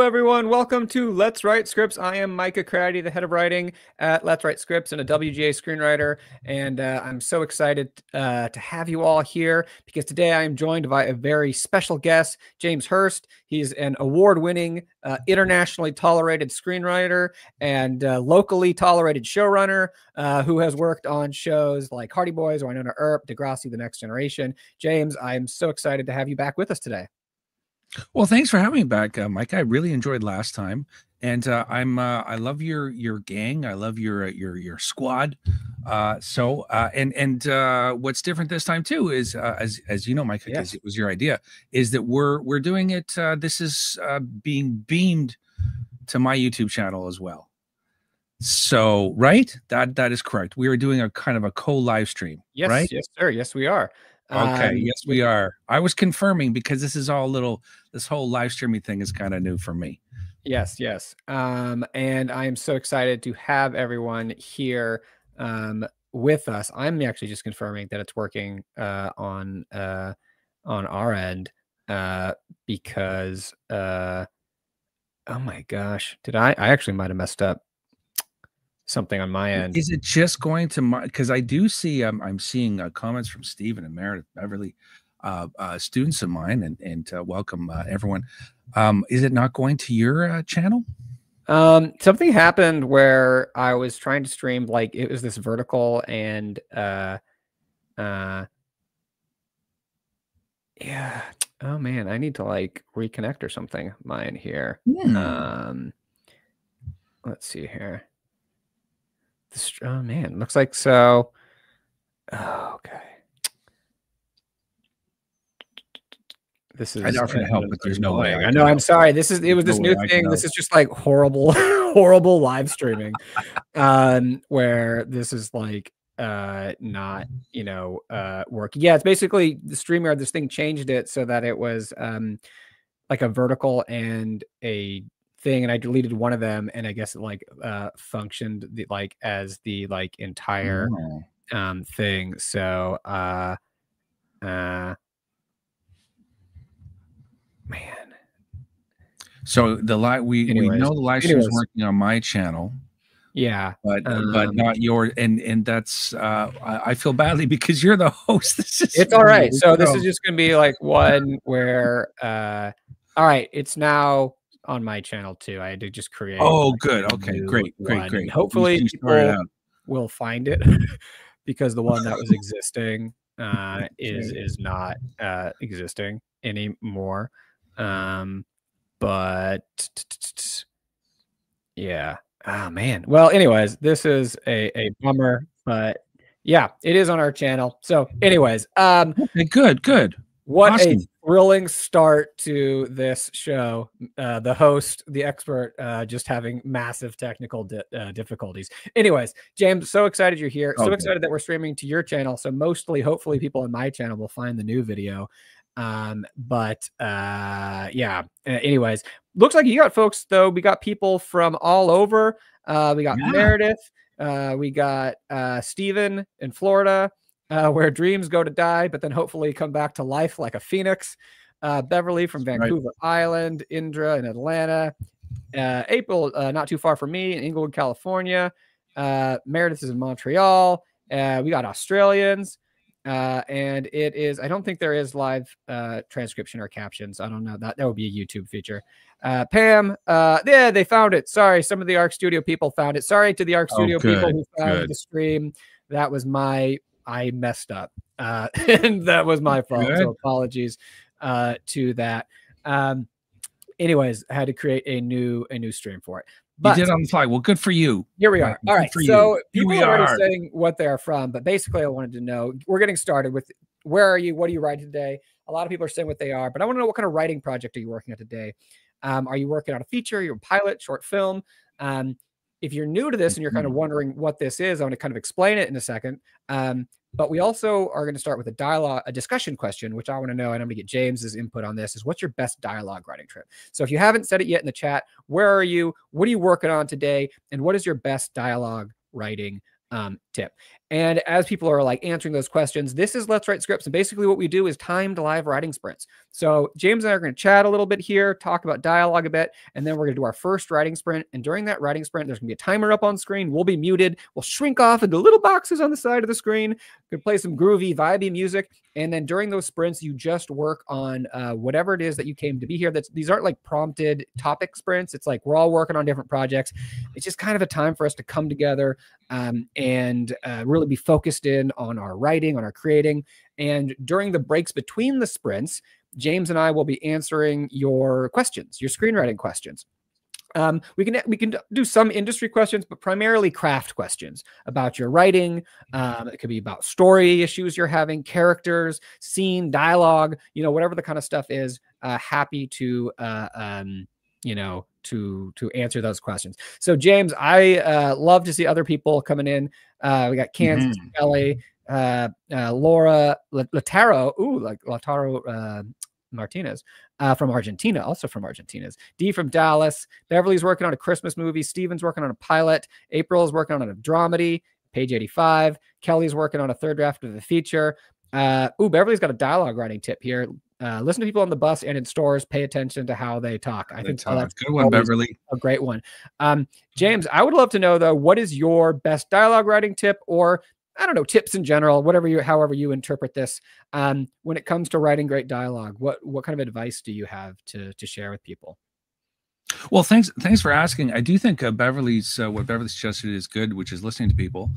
Hello, everyone. Welcome to Let's Write Scripts. I am Micah Cratty, the head of writing at Let's Write Scripts and a WGA screenwriter. And I'm so excited to have you all here because today I am joined by a very special guest, James Hurst. He's an award-winning, internationally tolerated screenwriter and locally tolerated showrunner who has worked on shows like Hardy Boys, Wynonna Earp, Degrassi, The Next Generation. James, I'm so excited to have you back with us today. Well, thanks for having me back, Mike. I really enjoyed last time, and I love your gang. I love your squad. What's different this time too is as you know, Mike, because it was your idea, is that we're doing it. This is being beamed to my YouTube channel as well. So right, that is correct. We are doing a kind of a co-live stream. Yes, right? yes, sir. Yes, we are. Okay, yes, we are. I was confirming because this is all this whole live streaming thing is kind of new for me. Yes, yes. And I am so excited to have everyone here with us. I'm actually just confirming that it's working on our end because oh my gosh, I actually might have messed up something on my end. Is it just going to my, because I do see I'm seeing comments from Stephen and Meredith Beverly, students of mine, and welcome everyone. Is it not going to your channel? Something happened where I was trying to stream, like it was this vertical, and yeah. Oh man, I need to like reconnect or something mine here. Let's see here. Oh man, looks like so. Oh, okay. This is. I'd offer to help, but there's no way. I know. I'm sorry. It was this new thing. This is just like horrible, horrible live streaming, where this is like not working. Yeah, it's basically the StreamYard. This thing changed it so that it was like a vertical and a thing, and I deleted one of them, and I guess it like functioned as the entire thing. So man, so the live we know the live stream is working on my channel, but not yours, and that's I feel badly because you're the host. It's all right. So this is just gonna be like one where all right, it's now on my channel too. I had to just create. Oh, good. Okay, great. Hopefully people will find it because the one that was existing is not existing anymore. But yeah. Oh man. Well, anyways, this is a bummer, but yeah, it is on our channel. So anyways, okay, good. What awesome. A thrilling start to this show. The host, the expert, just having massive technical difficulties. Anyways, James, so excited you're here. So excited that we're streaming to your channel. So hopefully people on my channel will find the new video. Yeah. Anyways, looks like you got folks though. We got people from all over. We got Meredith. We got Stephen in Florida. Where dreams go to die, but then hopefully come back to life like a phoenix. Beverly from Vancouver Island, Indra in Atlanta, April not too far from me in Inglewood, California. Meredith is in Montreal. We got Australians, and it is. I don't think there is live transcription or captions. I don't know that would be a YouTube feature. Pam, yeah, they found it. Sorry, some of the Arc Studio people found it. Sorry to the Arc Studio people who found the stream. That was I messed up, and that was my fault. So apologies to that. Anyways, I had to create a new stream for it. But you did on the fly. Well, good for you. Here we are. All right. So people are already saying what they are from, but basically I wanted to know, we're getting started with where are you? What are you writing today? A lot of people are saying what they are, but I want to know what kind of writing project are you working on today? Are you working on a feature, your pilot, short film? If you're new to this and you're kind of wondering what this is, I want to kind of explain it in a second. But we also are going to start with a discussion question, which I want to know, and I'm going to get James's input on this, is what's your best dialogue writing trip? So if you haven't said it yet in the chat, where are you? What are you working on today? And what is your best dialogue writing tip? And as people are like answering those questions, this is Let's Write Scripts. And basically what we do is timed live writing sprints. So James and I are going to chat a little bit here, talk about dialogue a bit, and then we're going to do our first writing sprint. And during that writing sprint, there's going to be a timer up on screen. We'll be muted. We'll shrink off into little boxes on the side of the screen. We can play some groovy, vibey music. And then during those sprints, you just work on whatever it is that you came to be here. These aren't like prompted topic sprints. It's like we're all working on different projects. It's just kind of a time for us to come together and really be focused in on our writing, on our creating. And during the breaks between the sprints, James and I will be answering your questions, your screenwriting questions. We can do some industry questions, but primarily craft questions about your writing. It could be about story issues you're having, characters, scene, dialogue, whatever the kind of stuff is. Happy to to answer those questions. So James, I love to see other people coming in. We got Kansas, Kelly, Laura Lataro, Lataro Martinez from Argentina, also from Argentina. Dee from Dallas. Beverly's working on a Christmas movie. Steven's working on a pilot. April's working on a dramedy, page 85. Kelly's working on a third draft of the feature. Beverly's got a dialogue writing tip here. Listen to people on the bus and in stores. Pay attention to how they talk. I think that's good one, Beverly. A great one. James, I would love to know though, what is your best dialogue writing tip, or I don't know, tips in general, however you interpret this, when it comes to writing great dialogue? What kind of advice do you have to share with people? Well, thanks for asking. I do think what Beverly suggested is good, which is listening to people,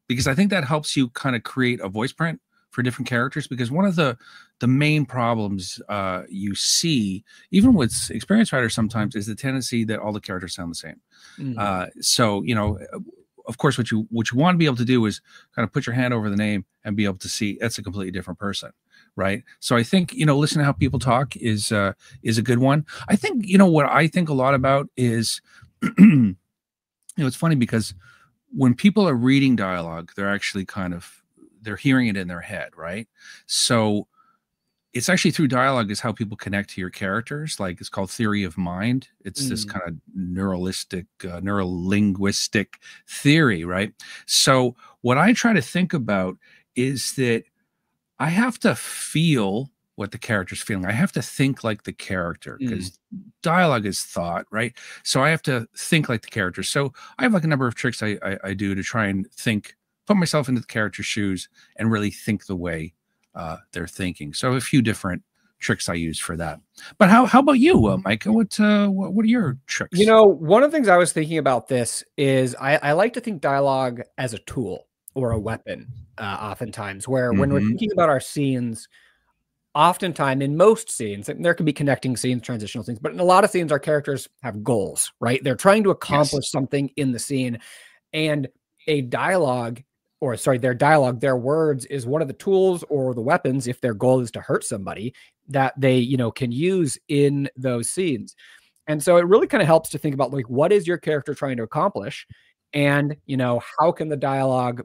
because I think that helps you kind of create a voice print for different characters. Because one of the main problems you see, even with experienced writers sometimes, is the tendency that all the characters sound the same. So, of course, what you want to be able to do is kind of put your hand over the name and be able to see that's a completely different person, right? So I think, listen to how people talk is a good one. I think, what I think a lot about is, it's funny because when people are reading dialogue, they're actually they're hearing it in their head, right? So it's actually through dialogue is how people connect to your characters. Like, it's called theory of mind. It's this kind of neurolinguistic theory, right? So what I try to think about is that I have to feel what the character's feeling. I have to think like the character, because dialogue is thought, right? So I have to think like the character. So I have like a number of tricks I do to try and put myself into the character's shoes and really think the way they're thinking. So a few different tricks I use for that. But how about you, Micah? What are your tricks? One of the things I was thinking about this is I like to think dialogue as a tool or a weapon, oftentimes, where when we're thinking about our scenes, oftentimes in most scenes, and there can be connecting scenes, transitional scenes, but in a lot of scenes, our characters have goals, right? They're trying to accomplish something in the scene, and their dialogue, their words is one of the tools or the weapons, if their goal is to hurt somebody, that they, can use in those scenes. And so it really kind of helps to think about, like, what is your character trying to accomplish? And, how can the dialogue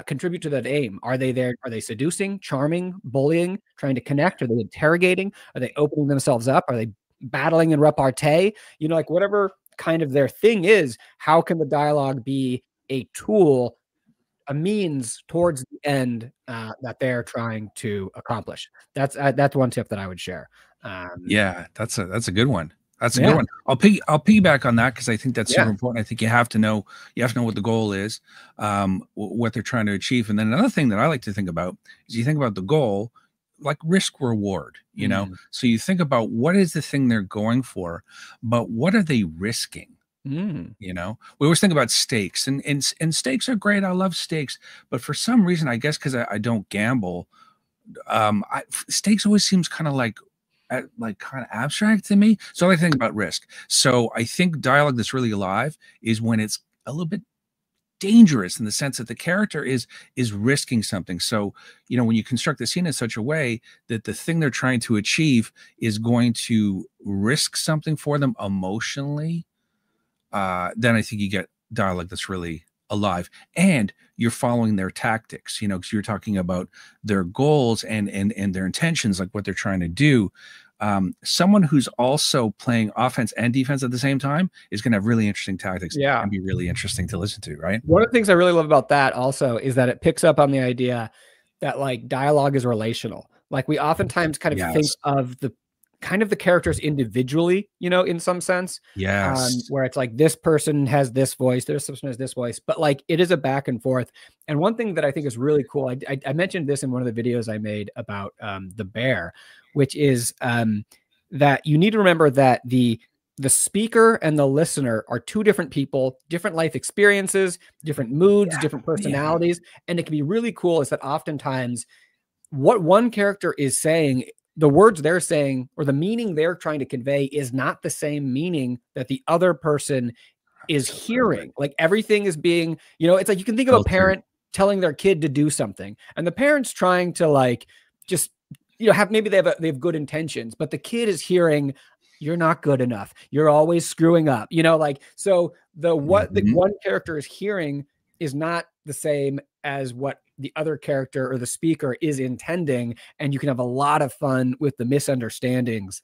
contribute to that aim? Are they seducing, charming, bullying, trying to connect? Are they interrogating? Are they opening themselves up? Are they battling in repartee? Like, whatever kind of their thing is, how can the dialogue be a tool, a means towards the end that they're trying to accomplish? That's one tip that I would share. Yeah, that's a good one. That's a good one. I'll piggyback on that, because I think that's super important. I think you have to know what the goal is, what they're trying to achieve. And then another thing that I like to think about is you think about the goal, like risk reward, So you think about what is the thing they're going for, but what are they risking? We always think about stakes, and stakes are great. I love stakes, but for some reason, I guess because I don't gamble, stakes always seems kind of kind of abstract to me. So I like to think about risk. So I think dialogue that's really alive is when it's a little bit dangerous, in the sense that the character is risking something. So, when you construct the scene in such a way that the thing they're trying to achieve is going to risk something for them emotionally, then I think you get dialogue that's really alive, and you're following their tactics, because you're talking about their goals and their intentions, like what they're trying to do. someone who's also playing offense and defense at the same time is going to have really interesting tactics and be really interesting to listen to, right? One of the things I really love about that also is that it picks up on the idea that like dialogue is relational. Like we oftentimes kind of think of the characters individually, you know, in some sense. Where it's like this person has this voice, this person has this voice, but like it is a back and forth. And one thing that I think is really cool, I mentioned this in one of the videos I made about the bear, which is that you need to remember that the speaker and the listener are two different people, different life experiences, different moods, different personalities. And it can be really cool is that oftentimes what one character is saying, the words they're saying or the meaning they're trying to convey is not the same meaning that the other person is hearing. Like everything is being, you know, it's like you can think of a parent telling their kid to do something and the parent's trying to like just, you know, maybe they have good intentions, but the kid is hearing, you're not good enough. You're always screwing up, you know, like, so the one character is hearing is not the same as what the other character or the speaker is intending. And you can have a lot of fun with the misunderstandings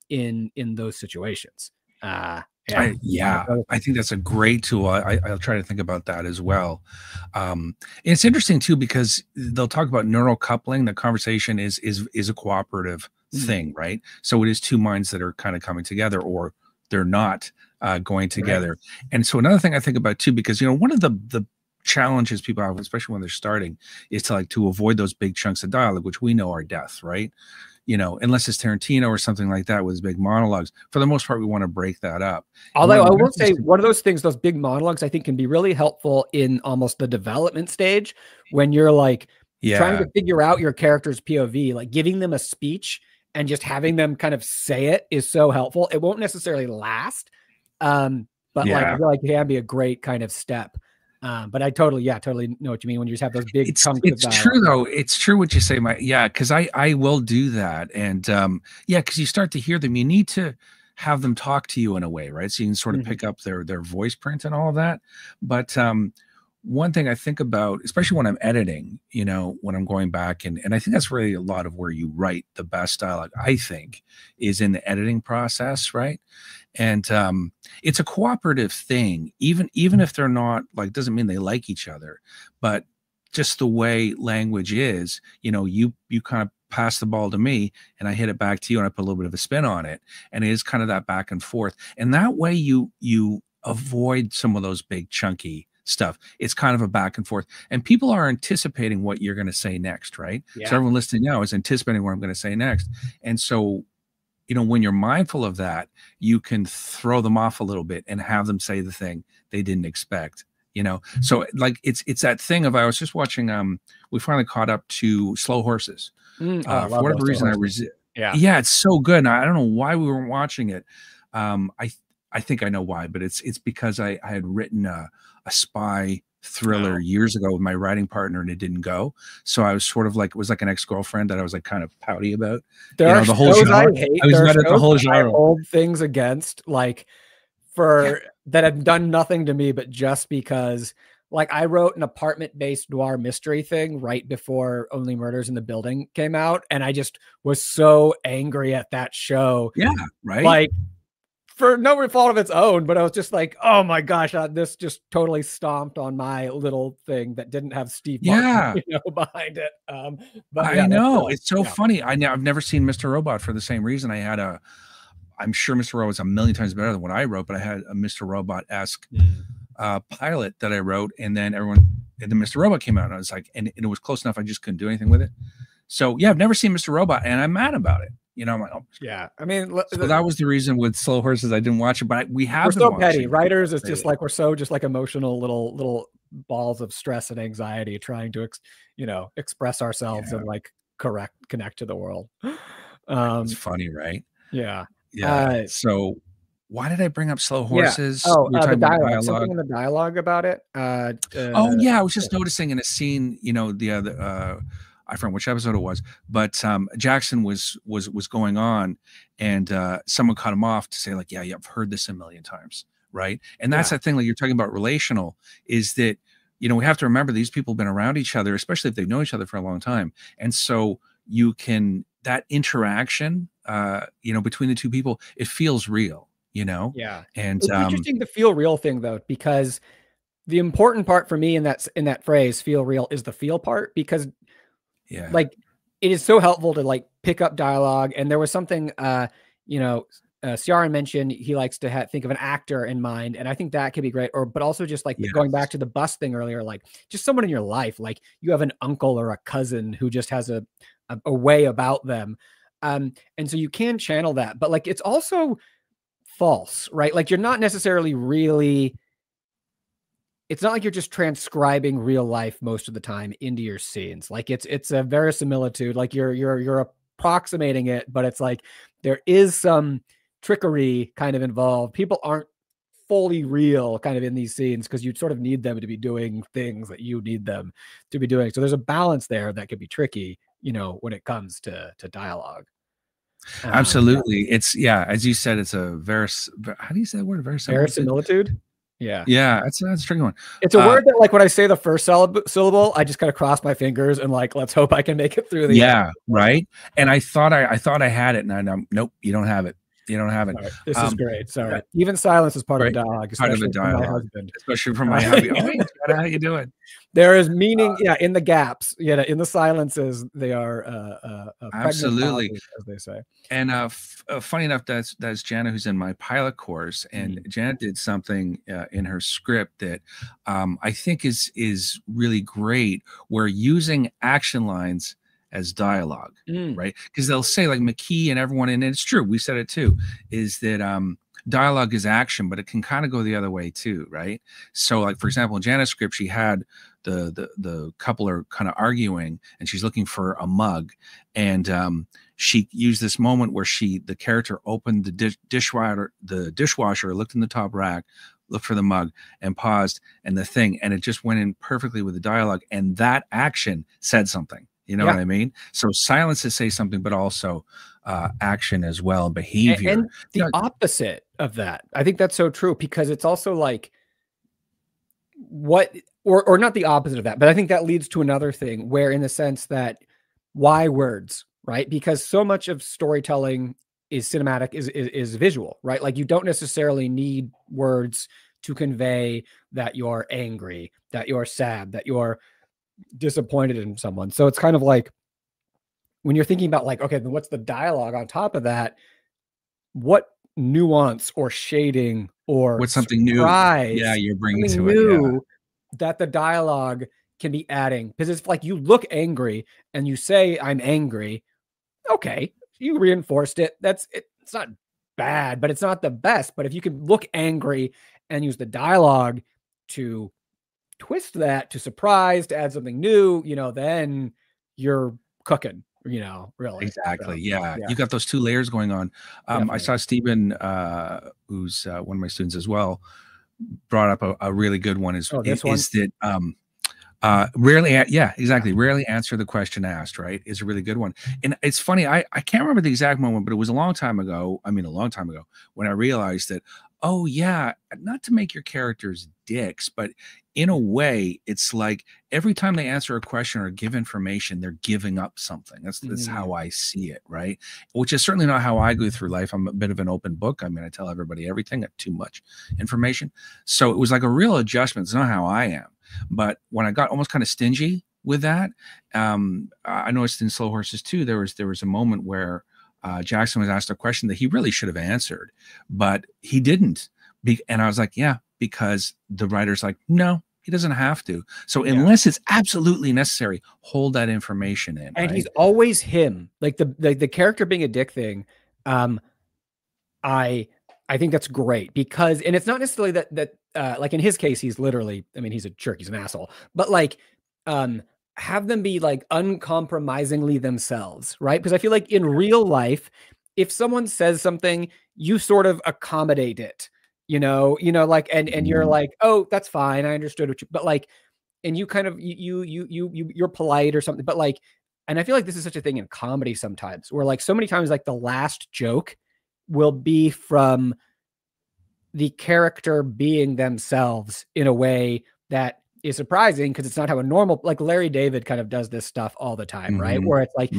in those situations. I think that's a great tool. I'll try to think about that as well. It's interesting too, because they'll talk about neural coupling. The conversation is a cooperative thing, right? So it is two minds that are kind of coming together, or they're not going together. Right. And so another thing I think about too, because, you know, one of the challenges people have, especially when they're starting, is to avoid those big chunks of dialogue, which we know are death, right? You know, unless it's Tarantino or something like that with his big monologues. For the most part, we want to break that up. Although I will say one of those things, those big monologues, I think can be really helpful in almost the development stage when you're like trying to figure out your character's POV, like giving them a speech and just having them kind of say it is so helpful. It won't necessarily last, but like I feel like it can be a great kind of step. But I totally know what you mean when you just have those big chunks of dialogue. It's true though. It's true what you say, Mike. Yeah, because I will do that. And because you start to hear them, you need to have them talk to you in a way, right? So you can sort of pick up their voice print and all of that. But one thing I think about, especially when I'm editing, you know, when I'm going back and I think that's really a lot of where you write the best dialogue, I think, is in the editing process, right? And it's a cooperative thing, even if they're not, like, doesn't mean they like each other, but just the way language is, you know, you kind of pass the ball to me and I hit it back to you and I put a little bit of a spin on it. And it is kind of that back and forth. And that way you avoid some of those big chunky stuff. It's kind of a back and forth, and people are anticipating what you're going to say next, right? So everyone listening now is anticipating what I'm going to say next. And so, you know, when you're mindful of that, you can throw them off a little bit and have them say the thing they didn't expect, you know? So like, it's that thing of, I was just watching, we finally caught up to Slow Horses. For whatever reason, it's so good. And I don't know why we weren't watching it. I think I know why, but it's because I had written a spy thriller years ago with my writing partner and it didn't go. So I was sort of like, it was like an ex-girlfriend that I was like kind of pouty about. There are the whole genre. I hate. I was mad at the whole genre. I hold things against, like, that have done nothing to me, but just because, like, I wrote an apartment-based noir mystery thing right before Only Murders in the Building came out, and I just was so angry at that show. Yeah, right. Like, for no fault of its own, but I was just like, oh my gosh, this just totally stomped on my little thing that didn't have Steve Martin, you know, behind it. But I know it's so funny. I've never seen Mr. Robot for the same reason. I'm sure Mr. Robot's a million times better than what I wrote, but I had a Mr. Robot-esque pilot that I wrote, and then Mr. Robot came out, and I was like, and it was close enough, I just couldn't do anything with it. So yeah, I've never seen Mr. Robot, and I'm mad about it. You know, I'm like, oh. Yeah. I mean, so that was the reason with Slow Horses I didn't watch it, but we're so petty. Writers is just like, we're so just like emotional little balls of stress and anxiety trying to, express ourselves and like connect to the world. It's funny, right? Yeah. Yeah. So why did I bring up Slow Horses? Yeah. Oh, the dialogue. Something in the dialogue about it. I was just noticing in a scene, you know, the other, I forget which episode it was, but Jackson was going on, and someone cut him off to say, like, yeah, I've heard this a million times, right? And that's that thing, like you're talking about relational, is that, you know, we have to remember these people have been around each other, especially if they've known each other for a long time, and so you can that interaction, you know, between the two people, it feels real, you know? Yeah. And It's interesting the feel real thing though, because the important part for me in that phrase, feel real, is the feel part, because yeah, like it is so helpful to like pick up dialogue. And there was something, you know, Ciaran mentioned he likes to think of an actor in mind, and I think that could be great. Or, but also just like going back to the bus thing earlier, like just someone in your life, like you have an uncle or a cousin who just has a way about them, and so you can channel that, but like it's also false, right? Like you're not necessarily really. It's not like you're just transcribing real life most of the time into your scenes. Like it's a verisimilitude. Like you're approximating it, but it's like there is some trickery kind of involved. People aren't fully real kind of in these scenes because you sort of need them to be doing things that you need them to be doing. So there's a balance there that could be tricky, you know, when it comes to dialogue. absolutely. It's as you said, it's a how do you say that word? Verisimilitude. Yeah. Yeah, that's a tricky one. It's a word that, like, when I say the first syllable, I just kind of cross my fingers and like, let's hope I can make it through the end. Right. And I thought I had it, and nope, you don't have it. You don't have it. Right. This is great. Sorry. Even silence is part of the dialogue, part of the dialogue, from my husband. Especially from my hubby. Oh, hey, how you doing? There is meaning, in the gaps. In the silences, they are absolutely, pauses, as they say. And funny enough, that's Jana, who's in my pilot course, and Jana did something in her script that I think is really great. We're using action lines as dialogue, right? Because they'll say, like, McKee and everyone, and it's true, we said it too, is that dialogue is action, but it can kind of go the other way too, right? So, like, for example, in Jana's script, she had the couple are kind of arguing, and she's looking for a mug, and she used this moment where the character opened the dishwasher, looked in the top rack, looked for the mug, and paused, and it just went in perfectly with the dialogue, and that action said something. You know what I mean? So silences say something, but also action as well, behavior. And the opposite of that. I think that's so true, because it's also like or not the opposite of that, but I think that leads to another thing where, in the sense that, why words, right? Because so much of storytelling is cinematic, is visual, right? Like you don't necessarily need words to convey that you're angry, that you're sad, that you're disappointed in someone. So it's kind of like, when you're thinking about, like, okay, then what's the dialogue on top of that? What nuance or shading or what's something new? Yeah, you're bringing to it that the dialogue can be adding. Because it's like, you look angry and you say, I'm angry. Okay, you reinforced it. It's not bad, but it's not the best. But if you can look angry and use the dialogue to twist that, to surprise, to add something new, then you're cooking, really. Exactly. So, yeah. You got those two layers going on. I saw Stephen, who's one of my students as well, brought up a really good one. Is that rarely answer the question asked, right? Is a really good one. And it's funny, I can't remember the exact moment, but it was a long time ago when I realized that, oh yeah, not to make your characters dicks, but in a way, it's like every time they answer a question or give information, they're giving up something. That's how I see it, right? Which is certainly not how I go through life. I'm a bit of an open book. I mean, I tell everybody everything, got too much information. So it was like a real adjustment. It's not how I am. But when I got almost kind of stingy with that, I noticed in Slow Horses too, there was a moment where Jackson was asked a question that he really should have answered, but he didn't. And I was like, yeah, because the writer's like, no, he doesn't have to. So unless it's absolutely necessary, hold that information in. And he's always him. Like the character being a dick thing. I think that's great, because, and it's not necessarily that like in his case, he's literally, I mean, he's a jerk, he's an asshole, but like, have them be like uncompromisingly themselves, right? Because I feel like in real life, if someone says something, you sort of accommodate it, like, and you're like, oh, that's fine, I understood what you, but like, and you kind of, you're polite or something, but like, and I feel like this is such a thing in comedy sometimes, where like so many times, like the last joke will be from the character being themselves in a way that is surprising, because it's not how a normal, like Larry David kind of does this stuff all the time, right? Where it's like,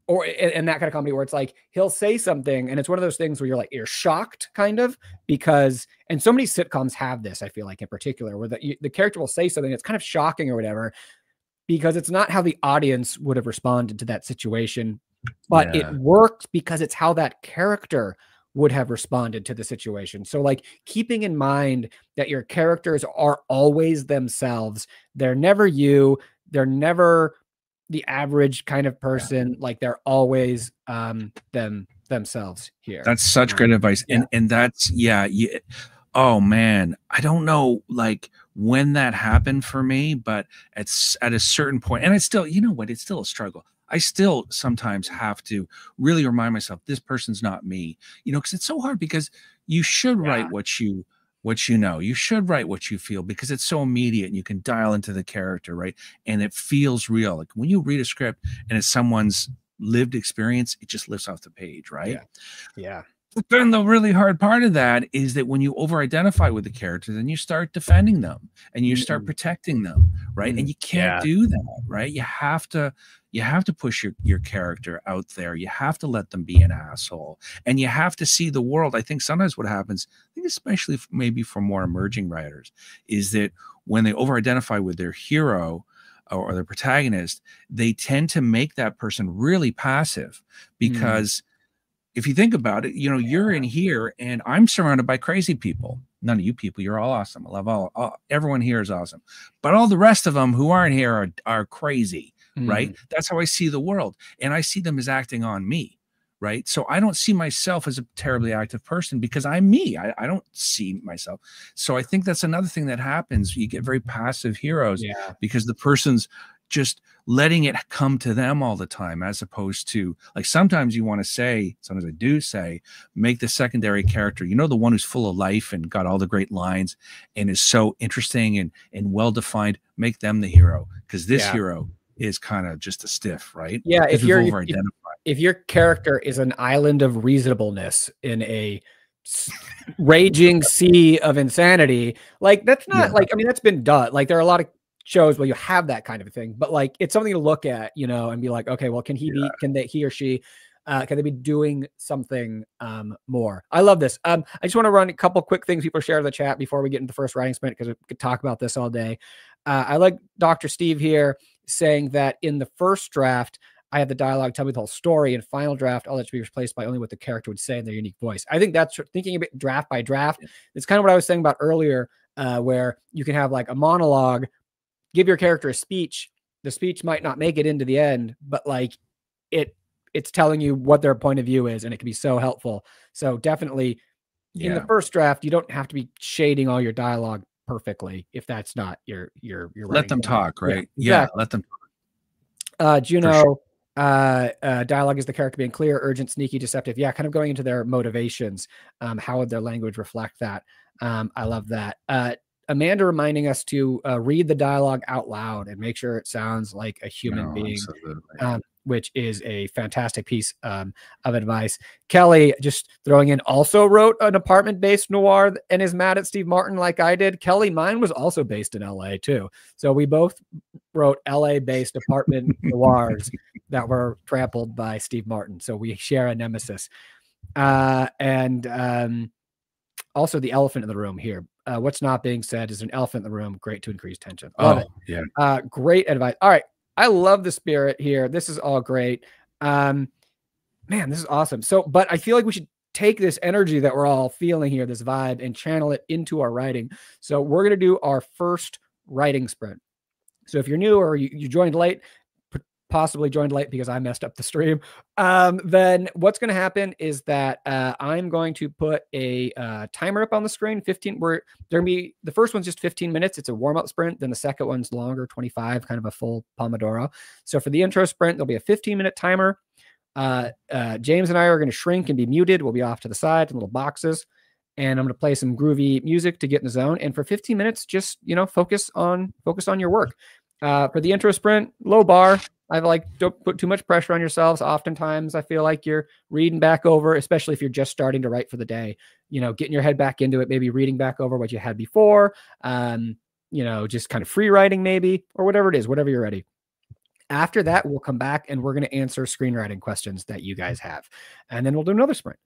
or in that kind of comedy where it's like he'll say something and it's one of those things where you're shocked kind of because, and so many sitcoms have this, I feel like in particular, where the character will say something that's kind of shocking or whatever, because it's not how the audience would have responded to that situation, but it works because it's how that character would have responded to the situation. So like keeping in mind that your characters are always themselves. They're never you. They're never the average kind of person. Like they're always themselves here. That's such great advice. And that's, oh man, I don't know like when that happened for me, but at a certain point, and it's still, you know what, it's still a struggle. I still sometimes have to really remind myself, this person's not me, you know, because it's so hard, because you should write what you know. You should write what you feel, because it's so immediate and you can dial into the character, right? And it feels real. Like when you read a script and it's someone's lived experience, it just lifts off the page, right? Yeah. But then the really hard part of that is that when you over-identify with the character, then you start defending them and you start protecting them, right? And you can't do that, right? You have to push your character out there. You have to let them be an asshole, and you have to see the world. I think sometimes what happens, I think especially maybe for more emerging writers, is that when they over-identify with their hero or their protagonist, they tend to make that person really passive, because if you think about it, you know, you're in here and I'm surrounded by crazy people. None of you people, you're all awesome. I love everyone here is awesome. But all the rest of them who aren't here are crazy, right? That's how I see the world. And I see them as acting on me, right? So I don't see myself as a terribly active person, because I'm me. I don't see myself. So I think that's another thing that happens. You get very passive heroes because the person's just letting it come to them all the time, as opposed to, like, sometimes you want to say, sometimes I do say, make the secondary character, you know, the one who's full of life and got all the great lines and is so interesting and well-defined, make them the hero, because this hero is kind of just a stiff, right? Yeah, if your character is an island of reasonableness in a raging sea of insanity, like that's not like, I mean, that's been done. Like there are a lot of shows where you have that kind of thing, but like it's something to look at, you know, and be like, okay, well, can he or she can they be doing something more? I love this. I just want to run a couple quick things people share in the chat before we get into the first writing sprint, because we could talk about this all day. I like Dr. Steve here saying that in the first draft, I have the dialogue tell me the whole story, and final draft, all that should be replaced by only what the character would say in their unique voice. I think that's thinking a bit draft by draft. It's kind of what I was saying about earlier, where you can have like a monologue, give your character a speech. The speech might not make it into the end, but like it's telling you what their point of view is, and it can be so helpful. So definitely in the first draft, you don't have to be shading all your dialogue perfectly if that's not your let them talk, right? Let them talk. Juno, dialogue is the character being clear, urgent, sneaky, deceptive. Yeah, kind of going into their motivations. How would their language reflect that? I love that. Amanda reminding us to read the dialogue out loud and make sure it sounds like a human being, which is a fantastic piece of advice. Kelly just throwing in, also wrote an apartment-based noir and is mad at Steve Martin like I did. Kelly, mine was also based in LA too. So we both wrote LA-based apartment noirs that were trampled by Steve Martin. So we share a nemesis. And also the elephant in the room here. What's not being said is an elephant in the room. Great to increase tension. Love it. Yeah. Great advice. All right. I love the spirit here. This is all great. Man, this is awesome. So, but I feel like we should take this energy that we're all feeling here, this vibe, and channel it into our writing. So we're going to do our first writing sprint. So if you're new or you joined late, possibly joined late because I messed up the stream, then what's going to happen is that I'm going to put a timer up on the screen. 15. They're going to be, the first one's just 15 minutes. It's a warm-up sprint. Then the second one's longer, 25, kind of a full Pomodoro. So for the intro sprint, there'll be a 15-minute timer. James and I are going to shrink and be muted. We'll be off to the side in little boxes. And I'm going to play some groovy music to get in the zone. And for 15 minutes, just, you know, focus on your work. For the intro sprint, low bar. I like, don't put too much pressure on yourselves. Oftentimes I feel like you're reading back over, especially if you're just starting to write for the day, you know, getting your head back into it, maybe reading back over what you had before, you know, just kind of free writing maybe, or whatever it is, whatever you're ready. After that, we'll come back and we're going to answer screenwriting questions that you guys have. And then we'll do another sprint.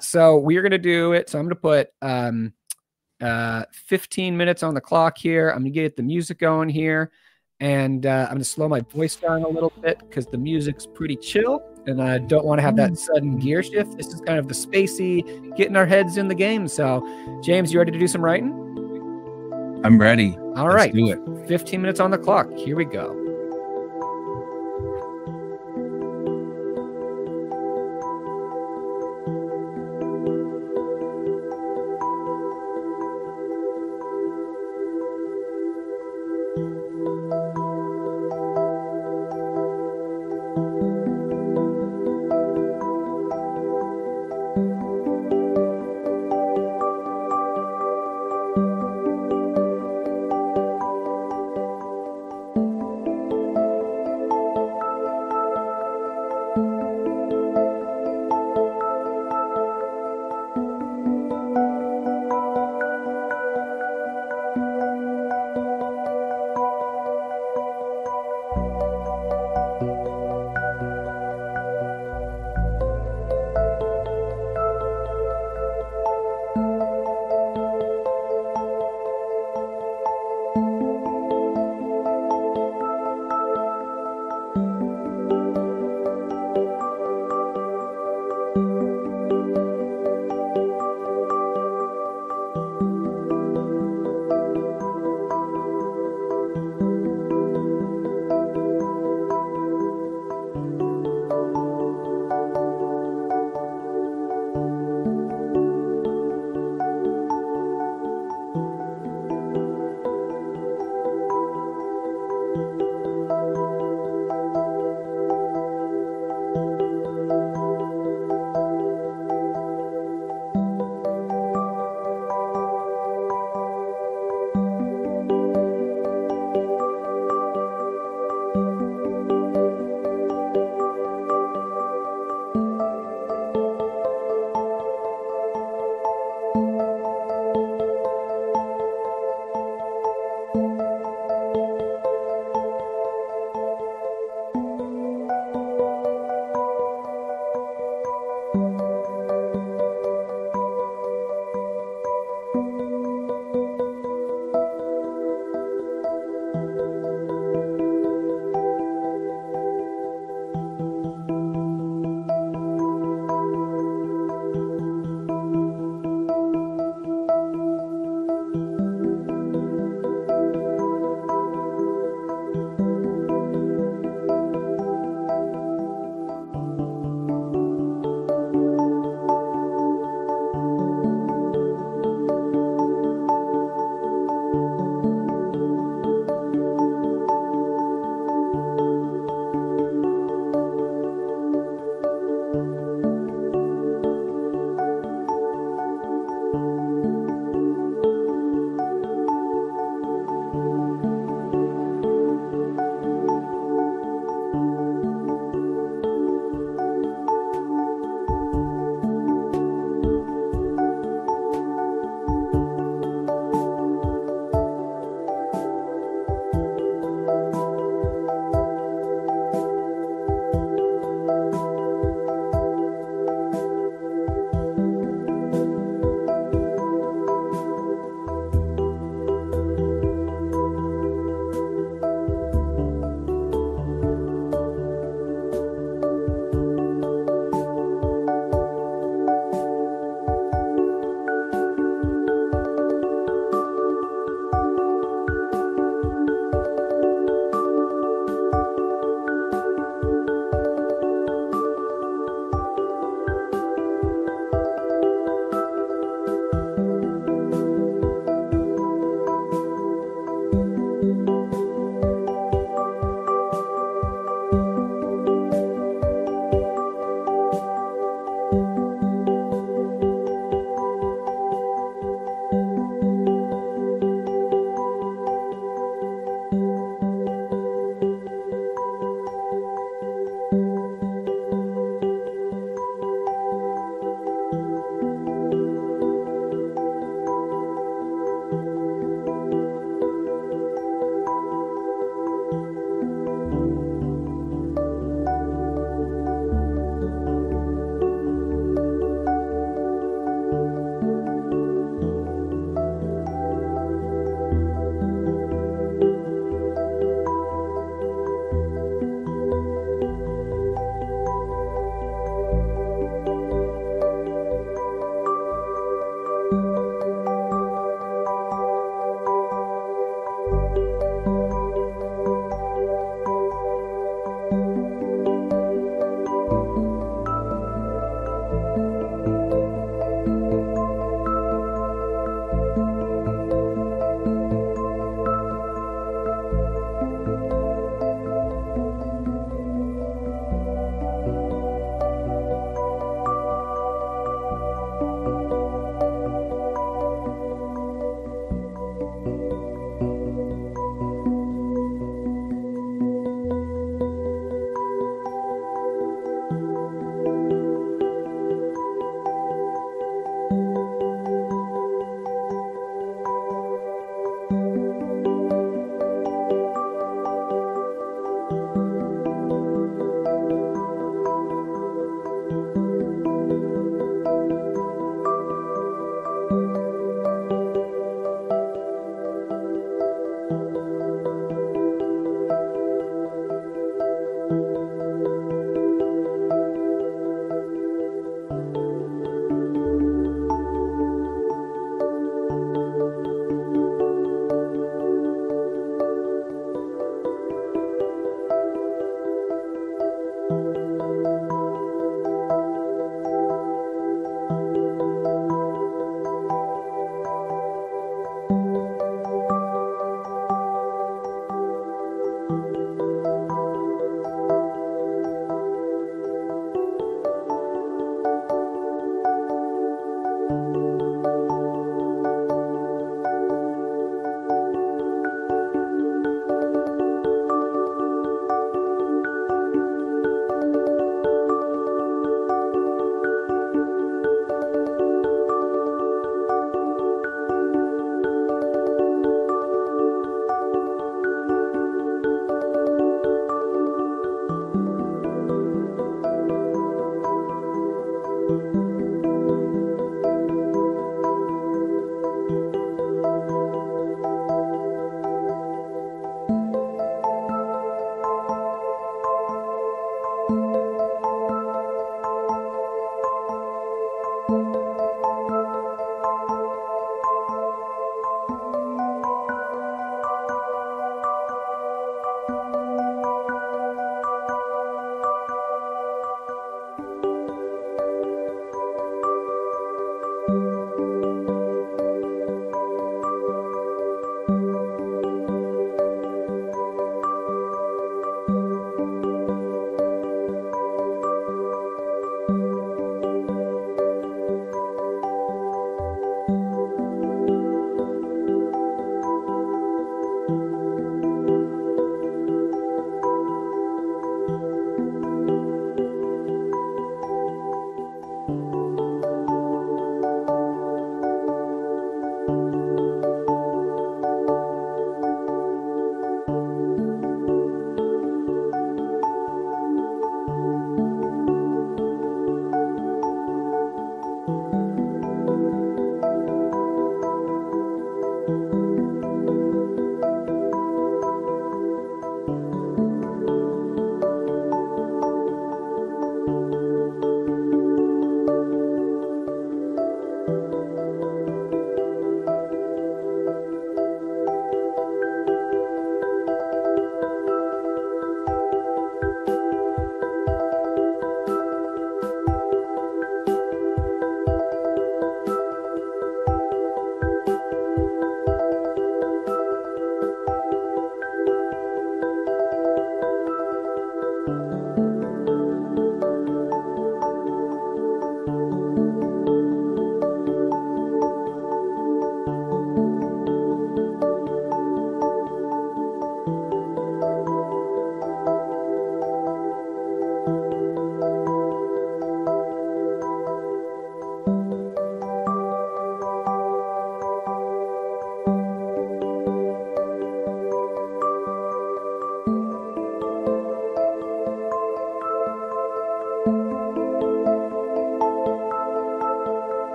So we're going to do it. So I'm going to put 15 minutes on the clock here. I'm going to get the music going here. And I'm going to slow my voice down a little bit because the music's pretty chill. And I don't want to have that sudden gear shift. This is kind of the spacey, getting our heads in the game. So, James, you ready to do some writing? I'm ready. All right. Let's do it. 15 minutes on the clock. Here we go.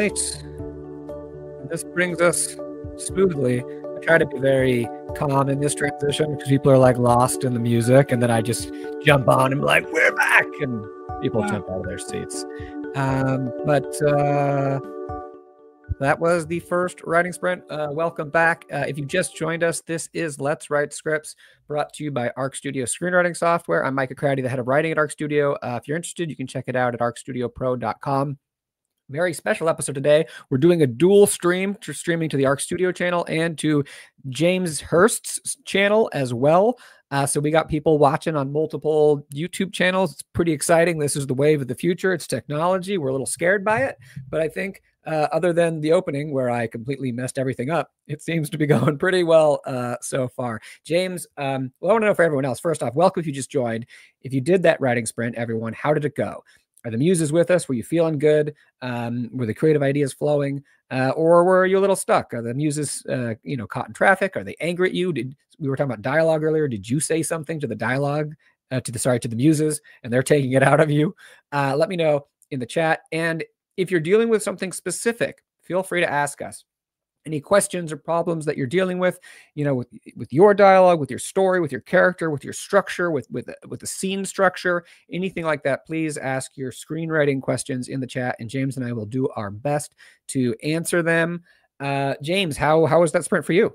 right. This brings us smoothly. I try to be very calm in this transition because people are like lost in the music, and then I just jump on and be like, we're back, and people jump out of their seats. That was the first writing sprint. Welcome back. If you just joined us, this is Let's Write Scripts, brought to you by Arc Studio Screenwriting Software. I'm Micah Cratty, the head of writing at Arc Studio. If you're interested, you can check it out at arcstudiopro.com. Very special episode today. We're doing a dual stream, streaming to the Arc Studio channel and to James Hurst's channel as well. So we got people watching on multiple YouTube channels. It's pretty exciting. This is the wave of the future. It's technology. We're a little scared by it, but I think other than the opening where I completely messed everything up, it seems to be going pretty well so far. James, well, I want to know for everyone else. First off, welcome if you just joined. If you did that writing sprint, everyone, how did it go? Are the muses with us? Were you feeling good? Were the creative ideas flowing? Or were you a little stuck? Are the muses, caught in traffic? Are they angry at you? We were talking about dialogue earlier. Did you say something to the dialogue, to the muses, and they're taking it out of you? Let me know in the chat. And if you're dealing with something specific, feel free to ask us. Any questions or problems that you're dealing with, with your dialogue, with your story, with your character, with your structure, with the scene structure, anything like that, please ask your screenwriting questions in the chat, and James and I will do our best to answer them. James, how was that sprint for you?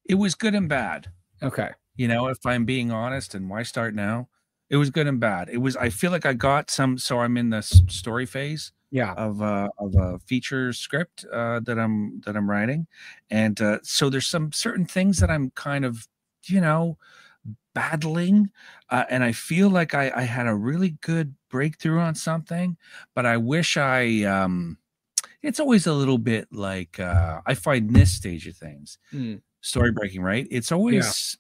It was good and bad. Okay. If I'm being honest, and why start now? It was good and bad. I feel like I got some, so I'm in the story phase. Yeah. Of a feature script that I'm writing, and so there's some certain things that I'm kind of battling, and I feel like I had a really good breakthrough on something, but I wish it's always a little bit like I find this stage of things, story breaking, right? It's always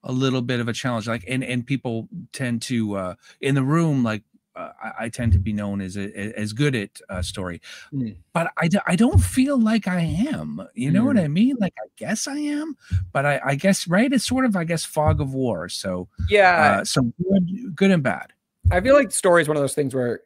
a little bit of a challenge, like and people tend to in the room, like I tend to be known as good at story, but I don't feel like I am. You know what I mean? Like, I guess I am, but I guess, right? It's sort of, I guess, fog of war. So yeah, so good and bad. I feel like story is one of those things where,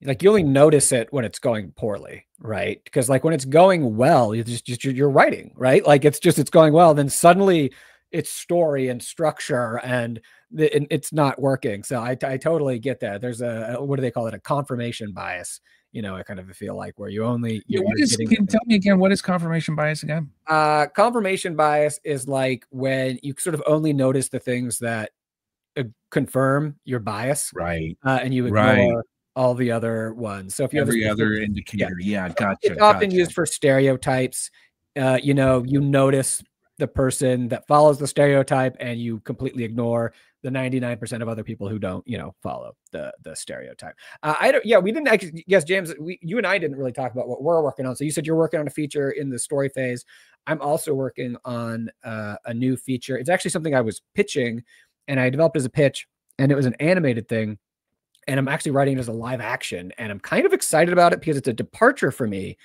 like, you only notice it when it's going poorly, right? Because like when it's going well, you're writing, right? Like it's going well, then suddenly it's story and structure and it's not working. So I totally get that. There's what do they call it? A confirmation bias. I kind of feel like where you only. Can you tell me again, what is confirmation bias again? Confirmation bias is like when you sort of only notice the things that confirm your bias, right? And you ignore all the other ones. So if you have other indicator, gotcha. It's often used for stereotypes. You notice the person that follows the stereotype and you completely ignore the 99% of other people who don't, follow the stereotype. We didn't actually, yes, James, you and I didn't really talk about what we're working on. So you said you're working on a feature in the story phase. I'm also working on a new feature. It's actually something I was pitching and I developed as a pitch, and it was an animated thing. And I'm actually writing it as a live action. And I'm kind of excited about it because it's a departure for me.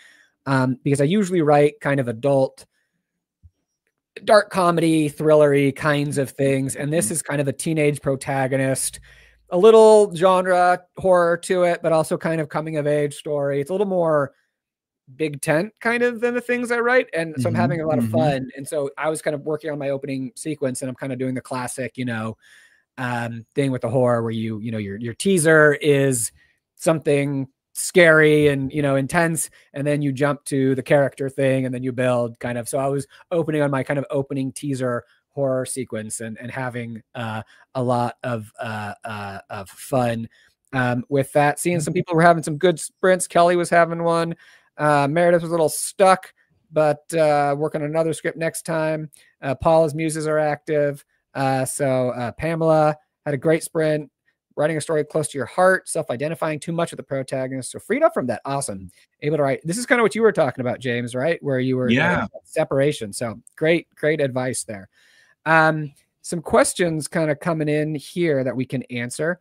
Because I usually write kind of adult, dark comedy, thrillery kinds of things. And this is kind of a teenage protagonist, a little genre horror to it, but also kind of coming of age story. It's a little more big tent kind of than the things I write. And so I'm having a lot of fun. And so I was kind of working on my opening sequence, and I'm kind of doing the classic, thing with the horror where your teaser is something scary and intense, and then you jump to the character thing, and then you build kind of. So I was opening on my kind of opening teaser horror sequence and having a lot of fun with that. Seeing some people were having some good sprints. Kelly was having one. Meredith was a little stuck, but working on another script next time. Paula's muses are active. So Pamela had a great sprint, writing a story close to your heart, self-identifying too much with the protagonist. So freed up from that. Awesome. Able to write. This is kind of what you were talking about, James, right? Where you were separation. So great advice there. Some questions kind of coming in here that we can answer.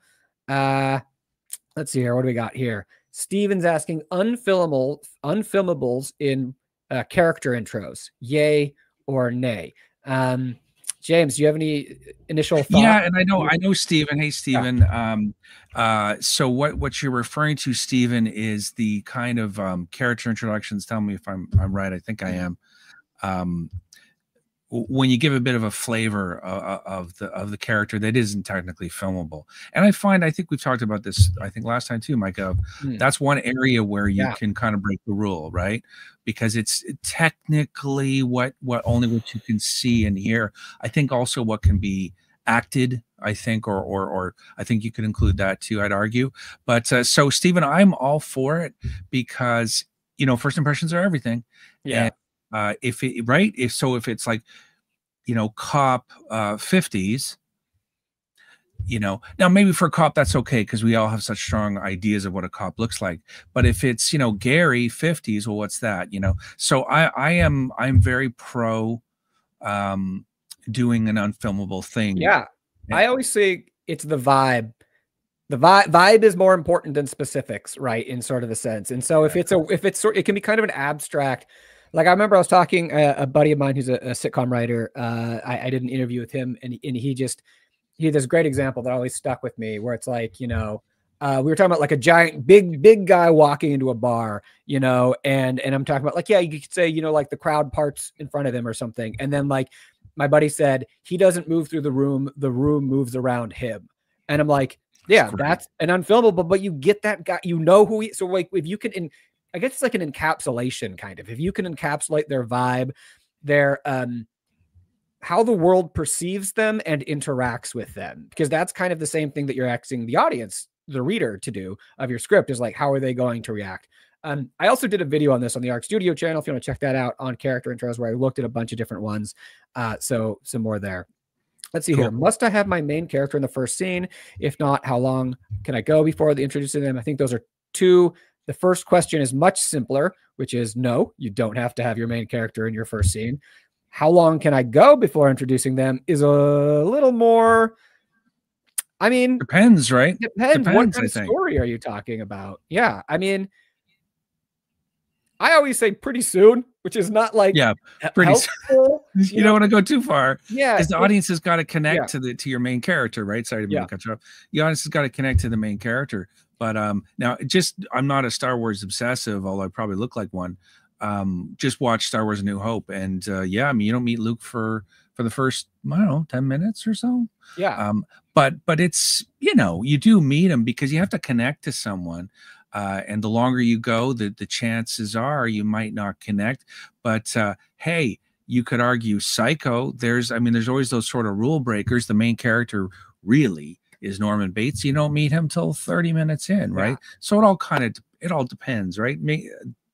Let's see here. What do we got here? Steven's asking unfilmables in character intros, yay or nay? James, do you have any initial thoughts? Yeah, and I know Stephen. Hey, Stephen. Yeah. So what you're referring to, Stephen, is the kind of character introductions. Tell me if I'm right. I think I am. When you give a bit of a flavor of the character that isn't technically filmable. And I think we've talked about this, I think last time too, Micah. That's one area where you can kind of break the rule, right? Because it's technically what only what you can see and hear. I think also what can be acted, I think, or I think you could include that too, I'd argue. But so Stephen, I'm all for it because, you know, first impressions are everything. Yeah. And if it's like, you know, cop 50s, you know, now maybe for a cop that's okay because we all have such strong ideas of what a cop looks like. But if it's, you know, Gary 50s, well, what's that, you know? So I'm very pro doing an unfilmable thing. Yeah, I always say it's the vibe. The vibe is more important than specifics, right? In sort of a sense. And so if it can be kind of an abstract. Like I remember I was talking a buddy of mine who's a sitcom writer. I did an interview with him, and he had this great example that always stuck with me, where it's like, you know, we were talking about like a giant, big guy walking into a bar, you know, and I'm talking about like, yeah, you could say, you know, like the crowd parts in front of him or something, and then like my buddy said, he doesn't move through the room moves around him, and I'm like, yeah, that's an unfilmable, but you get that guy, you know who he. So like if you can I guess it's like an encapsulation kind of. If you can encapsulate their vibe, their how the world perceives them and interacts with them, because that's kind of the same thing that you're asking the audience, the reader, to do of your script, is like, how are they going to react? I also did a video on this on the Arc Studio channel, if you want to check that out, on character intros, where I looked at a bunch of different ones. So some more there. Let's see here. Must I have my main character in the first scene? If not, how long can I go before introducing them? I think those are two. The first question is much simpler, which is no, you don't have to have your main character in your first scene. How long can I go before introducing them is a little more, I mean, depends, right? Depends. What kind of story are you talking about? Yeah. I mean, I always say pretty soon, which is not like pretty soon. You don't want to go too far. Yeah. Because the audience has got to connect to your main character, right? Sorry to cut you off. The audience has got to connect to the main character. But now I'm not a Star Wars obsessive, although I probably look like one. Just watch Star Wars A New Hope. And I mean, you don't meet Luke for the first, I don't know, 10 minutes or so. Yeah. But it's, you know, you do meet him because you have to connect to someone. And the longer you go, the chances are you might not connect. But hey, you could argue Psycho. There's always those sort of rule breakers. The main character really is Norman Bates. You don't meet him till 30 minutes in, right? So it all depends, right?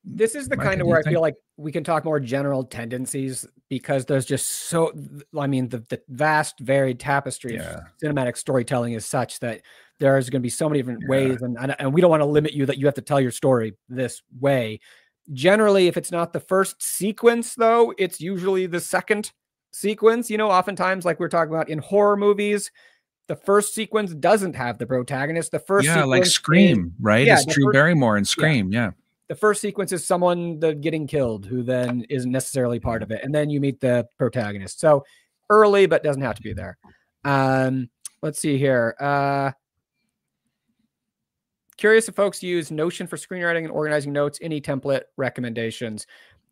This is the kind of where I feel like we can talk more general tendencies, because there's just so, I mean, the vast varied tapestry of cinematic storytelling is such that there's going to be so many different ways, and we don't want to limit you that you have to tell your story this way. Generally, if it's not the first sequence, though, it's usually the second sequence. You know, oftentimes, like we're talking about in horror movies, the first sequence doesn't have the protagonist. The first sequence like Scream, right? It's Drew Barrymore in Scream, The first sequence is someone getting killed who then isn't necessarily part of it. And then you meet the protagonist. So early, but doesn't have to be there. Let's see here. Curious if folks use Notion for screenwriting and organizing notes. Any template recommendations?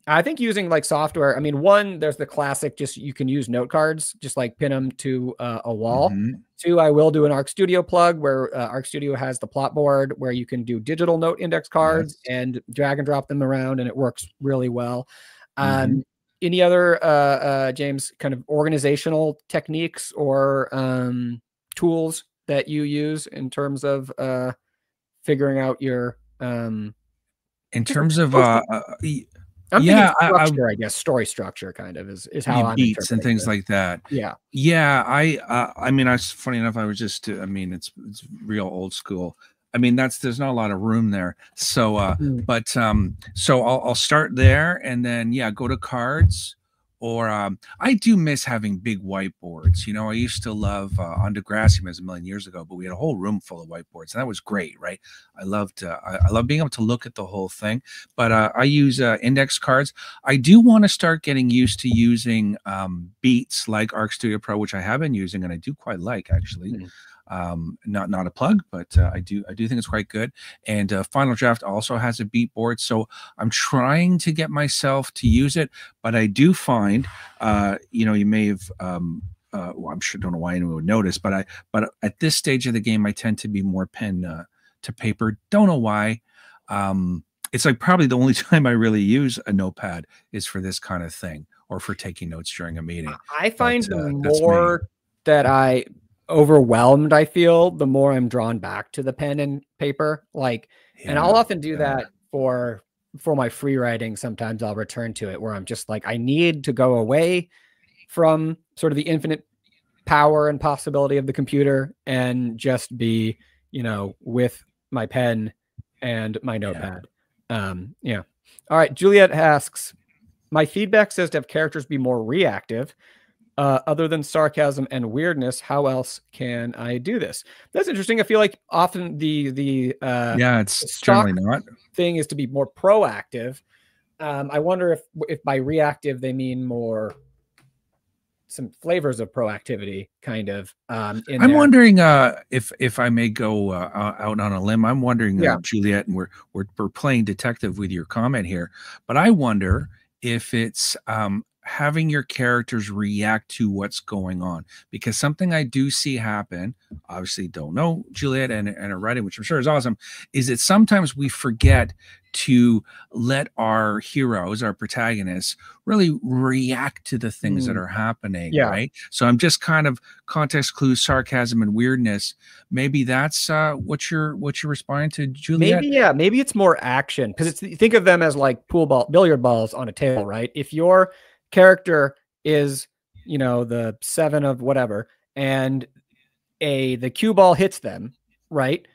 I think using like software. I mean, one, there's the classic, just you can use note cards, just like pin them to a wall. Two, I will do an Arc Studio plug where Arc Studio has the plot board where you can do digital note index cards and drag and drop them around, and it works really well. Any other, James, kind of organizational techniques or tools that you use in terms of figuring out your in terms of I'm thinking structure, I guess story structure kind of is how I'm beats and things like that. I mean, funny enough, I was just I mean, it's real old school. I mean, there's not a lot of room there. So but so I'll start there, and then go to cards, Or I do miss having big whiteboards. You know, I used to love on Degrassi a million years ago, but we had a whole room full of whiteboards, and that was great, right? I loved I love being able to look at the whole thing. But I use index cards. I do want to start getting used to using beats like Arc Studio Pro, which I have been using, and I do quite like actually. Not a plug, but I do think it's quite good. And Final Draft also has a beat board, so I'm trying to get myself to use it. But I do find, you know, you may have, well, I'm sure, don't know why anyone would notice, but at this stage of the game, I tend to be more pen to paper. Don't know why. It's like probably the only time I really use a notepad is for this kind of thing, or for taking notes during a meeting. I find the more that I overwhelmed I feel, the more I'm drawn back to the pen and paper. Like, and I'll often do that for my free writing. Sometimes I'll return to it where I'm just like, I need to go away from sort of the infinite power and possibility of the computer and just be, you know, with my pen and my notepad. Yeah. All right. Juliet asks, my feedback says to have characters be more reactive. Other than sarcasm and weirdness, how else can I do this? That's interesting. I feel like often the it's generally not thing is to be more proactive. I wonder if by reactive they mean more some flavors of proactivity, kind of. I'm wondering if I may go out on a limb. I'm wondering, Juliet, and we're playing detective with your comment here, but I wonder if it's having your characters react to what's going on, because something I do see happen, obviously don't know Juliet and her writing, which I'm sure is awesome, is that sometimes we forget to let our heroes, our protagonists, really react to the things that are happening, right? So I'm just kind of context clues, sarcasm, and weirdness. Maybe that's what you're responding to, Juliet. Maybe it's more action, because think of them as like billiard balls on a table, right? If your character is, you know, the 7 of whatever, and the cue ball hits them, right?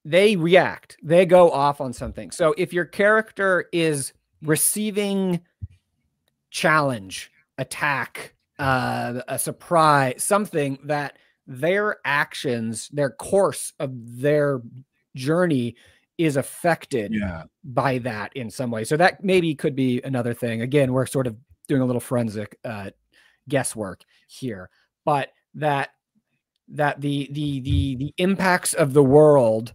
They react, they go off on something. So if your character is receiving challenge, attack, a surprise, something that their actions, their course of their journey is affected by that in some way. So that maybe could be another thing. Again, we're sort of doing a little forensic guesswork here, but that the impacts of the world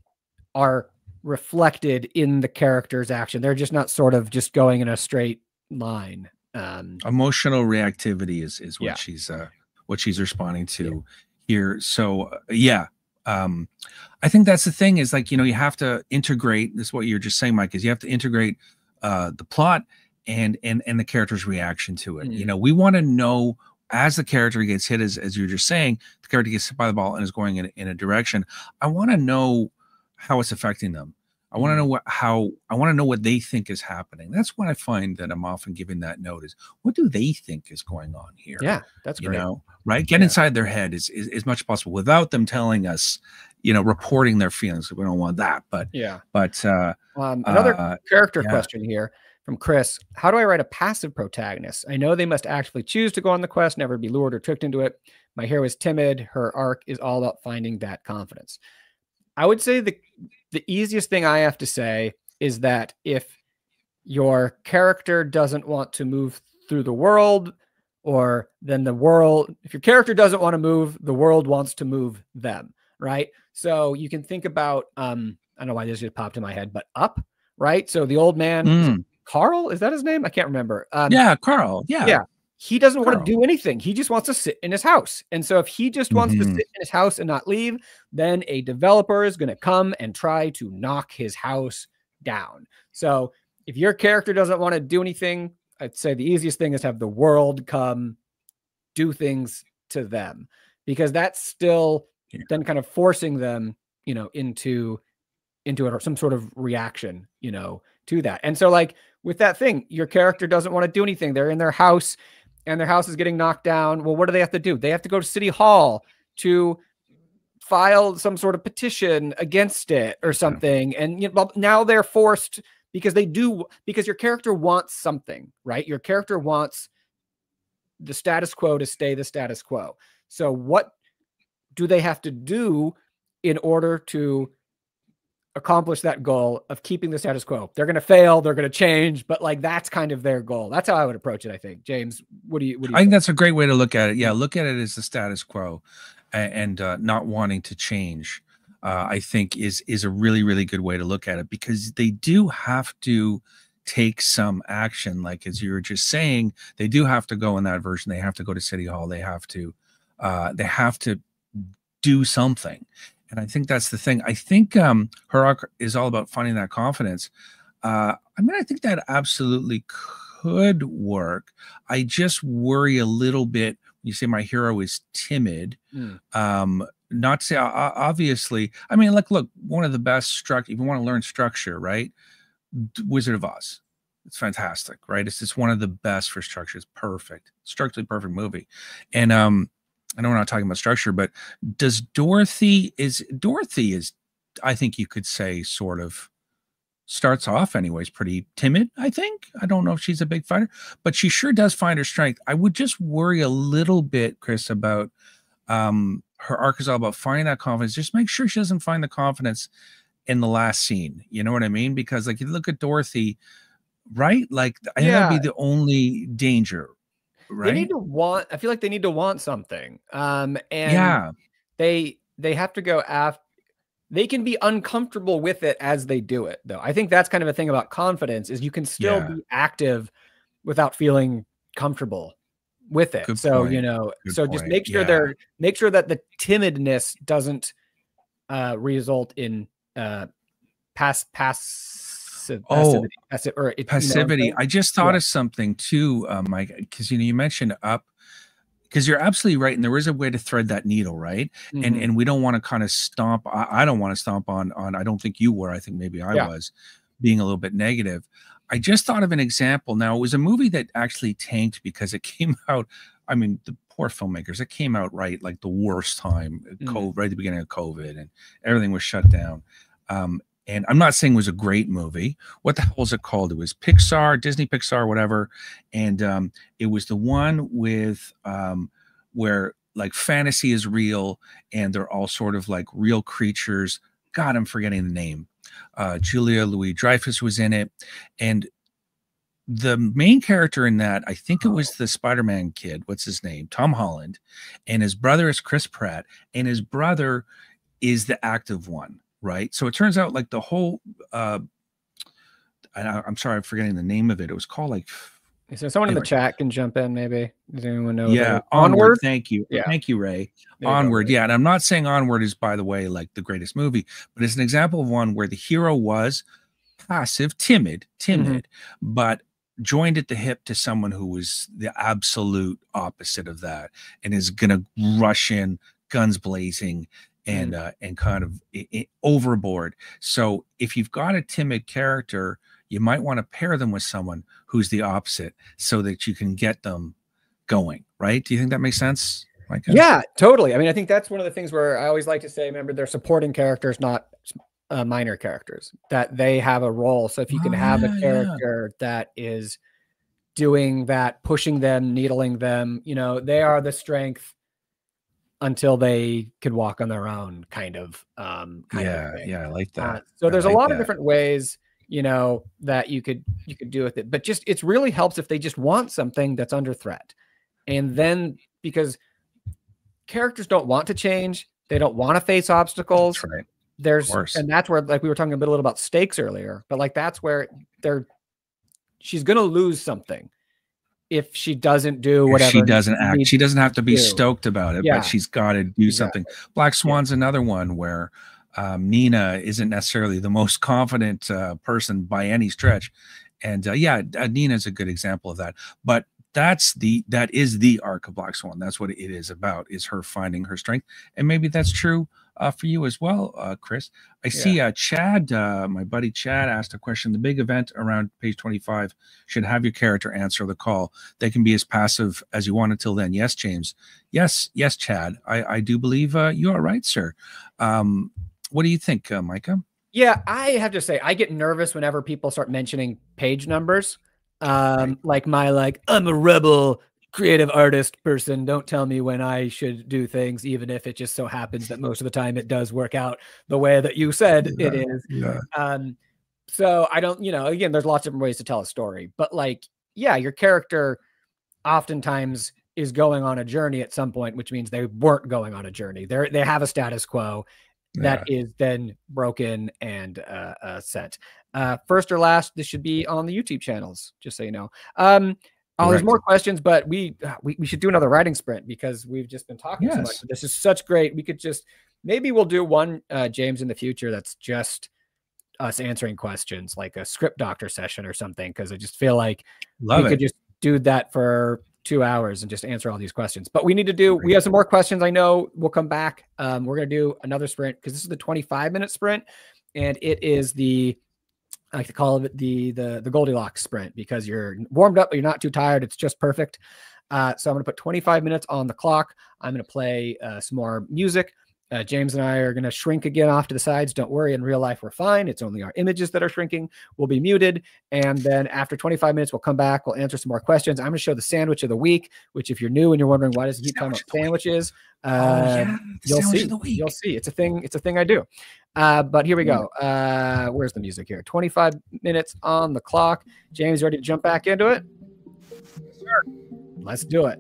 are reflected in the character's action. They're just not sort of just going in a straight line. Emotional reactivity is what she's responding to here. So I think that's the thing, is like, you know, you have to integrate this. What you're just saying, Mike, is you have to integrate the plot and the character's reaction to it. You know, we want to know, as the character gets hit, as you're just saying, the character gets hit by the ball and is going in a direction. I want to know how it's affecting them. I want to know I want to know what they think is happening. That's what I find that I'm often giving that note, is what do they think is going on here? Yeah, that's great. You know, right? Get inside their head as much as possible without them telling us, you know, reporting their feelings. We don't want that. But another character question here from Chris. How do I write a passive protagonist? I know they must actively choose to go on the quest, never be lured or tricked into it. My hero is timid. Her arc is all about finding that confidence. I would say the easiest thing I have to say is that if your character doesn't want to move through the world, or then if your character doesn't want to move, the world wants to move them, right? So you can think about, I don't know why this just popped in my head, but Up, right? So the old man, Carl, is that his name? I can't remember. Carl. Yeah. He doesn't want to do anything. He just wants to sit in his house. And so if he just wants to sit in his house and not leave, then a developer is going to come and try to knock his house down. So if your character doesn't want to do anything, I'd say the easiest thing is to have the world come do things to them, because that's still then kind of forcing them, you know, into some sort of reaction, you know, to that. And so like with that thing, your character doesn't want to do anything. They're in their house and their house is getting knocked down. Well, what do they have to do? They have to go to City Hall to file some sort of petition against it or something. And you know, now they're forced because your character wants something, right? Your character wants the status quo to stay the status quo. So what do they have to do in order to accomplish that goal of keeping the status quo? They're going to fail, they're going to change, but like that's kind of their goal. That's how I would approach it, I think. James, what do you I think that's a great way to look at it. Yeah, look at it as the status quo, and not wanting to change. I think is a really, really good way to look at it, because they do have to take some action. Like, as you were just saying, they do have to go in that version. They have to go to City Hall. They have to do something. And I think that's the thing. I think her arc is all about finding that confidence. I mean, I think that absolutely could work. I just worry a little bit when you say my hero is timid. Not to say, obviously, I mean, like, look, one of the best structure, if you want to learn structure, right? Wizard of Oz. It's fantastic, right? It's one of the best for structure. It's perfect, structurally perfect movie. And I know we're not talking about structure, but Dorothy is, I think you could say, sort of starts off anyways pretty timid. I think, I don't know if she's a big fighter, but she sure does find her strength. I would just worry a little bit, Chris, about her arc is all about finding that confidence. Just make sure she doesn't find the confidence in the last scene. You know what I mean? Because like, you look at Dorothy, right? Like, I think that'd be the only danger, right? They need to want, I feel like they need to want something. And yeah, they have to go after, they can be uncomfortable with it as they do it, though. I think that's kind of a thing about confidence, is you can still be active without feeling comfortable with it. Good so, point. you know, Good so point. just make sure make sure that the timidness doesn't result in passivity. Passivity. You know, I just thought of something too, Mike, because you mentioned up, because you're absolutely right, and there is a way to thread that needle, right? And we don't want to kind of stomp. I don't want to stomp on. I don't think you were. I think maybe I was being a little bit negative. I just thought of an example. Now, it was a movie that actually tanked because it came out. I mean, the poor filmmakers. It came out right like the worst time, right at the beginning of COVID, and everything was shut down. And I'm not saying it was a great movie. What the hell was it called? It was Pixar, Disney Pixar, whatever. And it was the one with where like fantasy is real and they're all sort of like real creatures. God, I'm forgetting the name. Julia Louis-Dreyfus was in it. And the main character in that, I think it was the Spider-Man kid. What's his name? Tom Holland. And his brother is Chris Pratt. And his brother is the active one. Right. So it turns out like the whole I'm sorry, I'm forgetting the name of it. It was called like, so someone in the chat can jump in, maybe. Does anyone know? Yeah, Onward. Thank you. Thank you, Ray. Onward. Yeah. And I'm not saying Onward is, by the way, like the greatest movie, but it's an example of one where the hero was passive, timid, but joined at the hip to someone who was the absolute opposite of that and is gonna rush in, guns blazing, and kind of overboard. So if you've got a timid character, you might want to pair them with someone who's the opposite so that you can get them going, right? Do you think that makes sense, Micah? Yeah, totally. I mean, I think that's one of the things where I always like to say, remember, they're supporting characters, not minor characters, that they have a role. So if you can have a character that is doing that, pushing them, needling them, you know, they are the strength until they could walk on their own, kind of thing. I like that. So there's a lot of different ways, you know, that you could do with it, but just, it really helps if they just want something that's under threat. And then, because characters don't want to change, they don't want to face obstacles. That's right. And that's where, like we were talking a little about stakes earlier, but like that's where she's gonna lose something if she doesn't do whatever. She doesn't act. She doesn't have to be stoked about it, but she's got to do something. Black Swan's another one where Nina isn't necessarily the most confident person by any stretch. And Nina's a good example of that. But that is the arc of Black Swan. That's what it is about, is her finding her strength. And maybe that's true for you as well, Chris. I see Chad, my buddy Chad, asked a question. The big event around page 25 should have your character answer the call. They can be as passive as you want until then. Yes, James. Yes, Chad. I do believe you are right, sir. What do you think, Micah? Yeah, I have to say, I get nervous whenever people start mentioning page numbers. Like I'm a rebel creative artist person. Don't tell me when I should do things, even if it just so happens that most of the time it does work out the way that you said it is. Yeah. So I don't, again, there's lots of different ways to tell a story, but like, yeah, your character oftentimes is going on a journey at some point, which means they weren't going on a journey. They have a status quo that is then broken and set. First or last, this should be on the YouTube channels, just so you know. There's more questions, but we should do another writing sprint because we've just been talking so much. This is such great. We could just, maybe we'll do one, James, in the future that's just us answering questions, like a script doctor session or something, because I just feel like could just do that for 2 hours and just answer all these questions. But we need to do, we have some more questions. I know we'll come back. We're going to do another sprint because this is the 25-minute sprint, and it is I like to call it the Goldilocks sprint, because you're warmed up, but you're not too tired. It's just perfect. So I'm going to put 25 minutes on the clock. I'm going to play some more music. James and I are going to shrink again off to the sides. Don't worry. In real life, we're fine. It's only our images that are shrinking. We'll be muted. And then after 25 minutes, we'll come back. We'll answer some more questions. I'm going to show the sandwich of the week, which if you're new and you're wondering why does he keep talking about sandwiches, you'll see. You'll see. It's a thing. It's a thing I do. But here we go. Where's the music here? 25 minutes on the clock. James, ready to jump back into it? Yes, sir. Let's do it.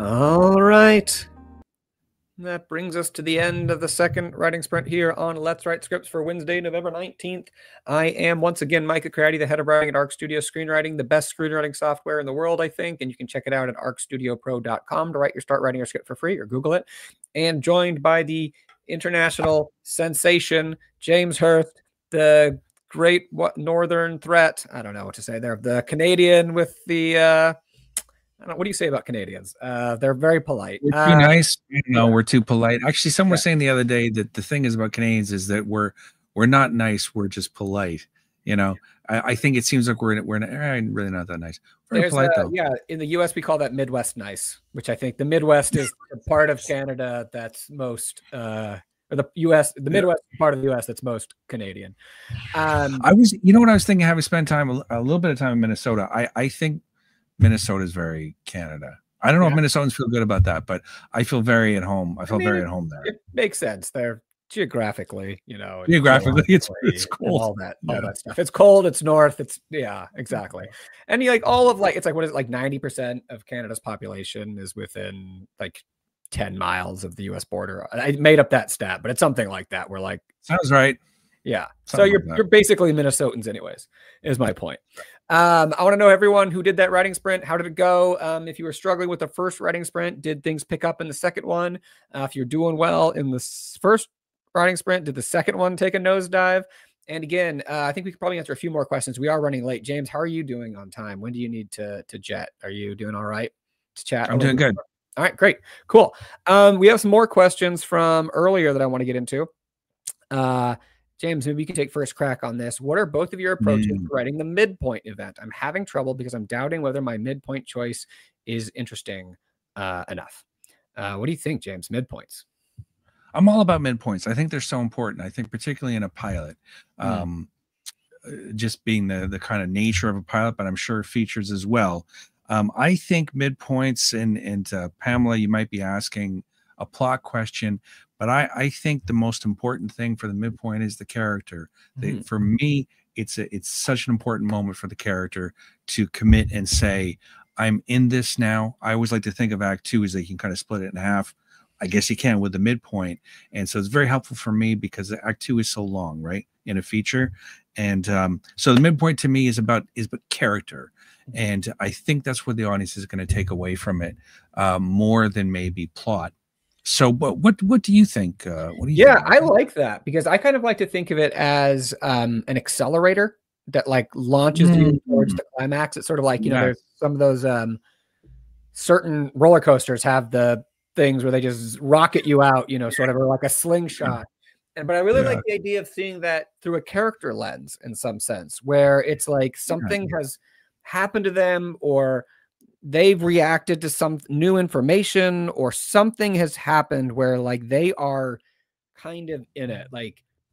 All right. That brings us to the end of the second writing sprint here on Let's Write Scripts for Wednesday, November 19th. I am once again Micah Cratty, the head of writing at Arc Studio Screenwriting, the best screenwriting software in the world, I think. And you can check it out at arcstudiopro.com to start writing your script for free, or Google it. And joined by the international sensation, James Hurst, the great northern threat. I don't know what to say there. The Canadian with the... what do you say about Canadians? They're very polite. We're too nice. No, we're too polite. Actually, someone was saying the other day that the thing is about Canadians is that we're not nice. We're just polite. You know, I think it seems like we're really not that nice. Very polite though. Yeah, in the U.S. we call that Midwest nice, which I think the Midwest is the part of Canada that's most, or the U.S. the Midwest part of the U.S. that's most Canadian. You know what I was thinking? Having spent time a little bit of time in Minnesota, I think Minnesota is very Canada. I don't know if Minnesotans feel good about that, but I feel very at home. I felt very at home there. It makes sense. They're geographically, you know, geographically, it's cold. All that stuff. It's cold. It's north. It's exactly. And you all of it's what is it, 90% of Canada's population is within 10 miles of the U.S. border. I made up that stat, but it's something like that. We're sounds right. Yeah. So you're basically Minnesotans anyways, is my point. I want to know, everyone who did that writing sprint, how did it go? If you were struggling with the first writing sprint, did things pick up in the second one? If you're doing well in the first writing sprint, did the second one take a nosedive? And again, I think we could probably answer a few more questions. We are running late. James, how are you doing on time? When do you need to jet? Are you doing all right to chat? I'm doing good. All right, great. Cool. We have some more questions from earlier that I want to get into. James, maybe you can take first crack on this. What are both of your approaches to writing the midpoint event? I'm having trouble because I'm doubting whether my midpoint choice is interesting enough. What do you think, James? Midpoints? I'm all about midpoints. I think they're so important. I think particularly in a pilot, just being the kind of nature of a pilot, but I'm sure features as well. I think midpoints, and Pamela, you might be asking a plot question, but I think the most important thing for the midpoint is the character. For me, it's such an important moment for the character to commit and say, I'm in this now. I always like to think of Act 2 as they can kind of split it in half. I guess you can with the midpoint. And so it's very helpful for me because Act 2 is so long, right, in a feature. And so the midpoint to me is about character. And I think that's what the audience is going to take away from it, more than maybe plot. So, but what do you think? What do you think? I like that because I kind of like to think of it as an accelerator that launches you towards the climax. It's sort of like, there's some of those certain roller coasters have the things where they just rocket you out, sort of like a slingshot. But I really like the idea of seeing that through a character lens in some sense, where it's like something has happened to them, or they've reacted to some new information, or something has happened where they are kind of in it.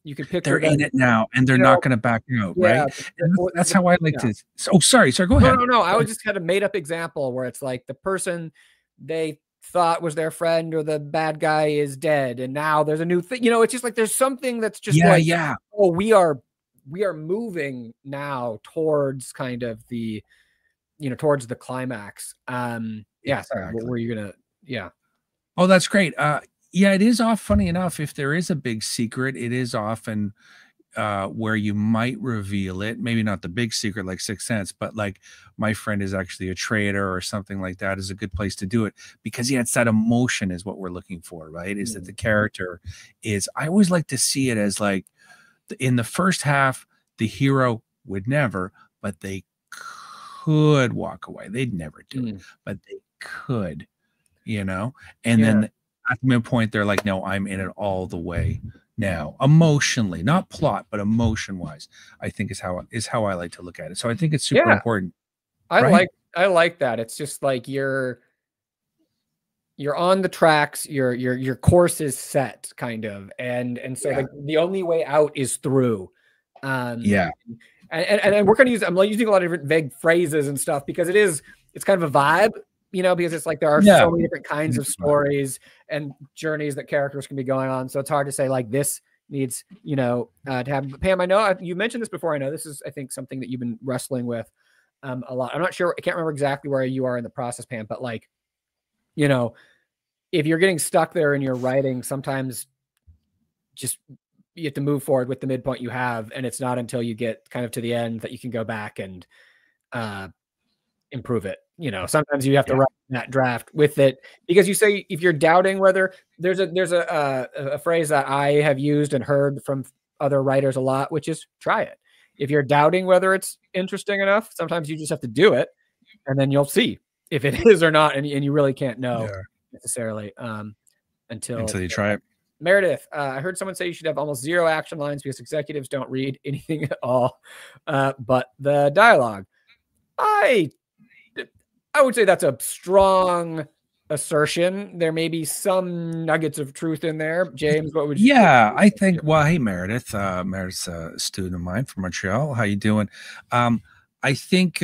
You could picture they're in it now and they're not going to back out, right? And that's how I like to. Oh, sorry, go ahead. No. I was just kind of made up example where it's like the person they thought was their friend or the bad guy is dead, and now there's a new thing. It's just there's something that's just oh, we are moving now towards kind of the towards the climax. Sorry, what were you gonna? Oh, that's great. It is funny enough, if there is a big secret, it is often where you might reveal it. Maybe not the big secret like Sixth Sense, but my friend is actually a traitor or something like that is a good place to do it, because it's that emotion is what we're looking for, right? Is that the character is, I always like to see it as in the first half, the hero would never, but they could walk away. They'd never do it, but they could, and then at the midpoint, they're like, no, I'm in it all the way now, emotionally, not plot, but emotion wise, I think is how I like to look at it. So I think it's super important. I like that. It's just you're on the tracks, your course is set kind of. And so the only way out is through. And we're going to use, I'm using a lot of different vague phrases and stuff because it's kind of a vibe, because it's there are so many different kinds of stories and journeys that characters can be going on. So it's hard to say this needs, to have. Pam, I know you mentioned this before. I know this is, I think, something that you've been wrestling with a lot. I'm not sure. I can't remember exactly where you are in the process, Pam, but you know, if you're getting stuck there in your writing, sometimes just you have to move forward with the midpoint you have. And it's not until you get kind of to the end that you can go back and improve it. You know, sometimes you have to write that draft with it, because you say, if you're doubting whether there's a phrase that I have used and heard from other writers a lot, which is try it. If you're doubting whether it's interesting enough, sometimes you just have to do it, and then you'll see if it is or not. And you really can't know necessarily until you try it. Meredith, I heard someone say you should have almost 0 action lines because executives don't read anything at all, but the dialogue. I would say that's a strong assertion. There may be some nuggets of truth in there. James, what would you? Yeah, I think. Well, hey, Meredith. Meredith's a student of mine from Montreal. How you doing? I think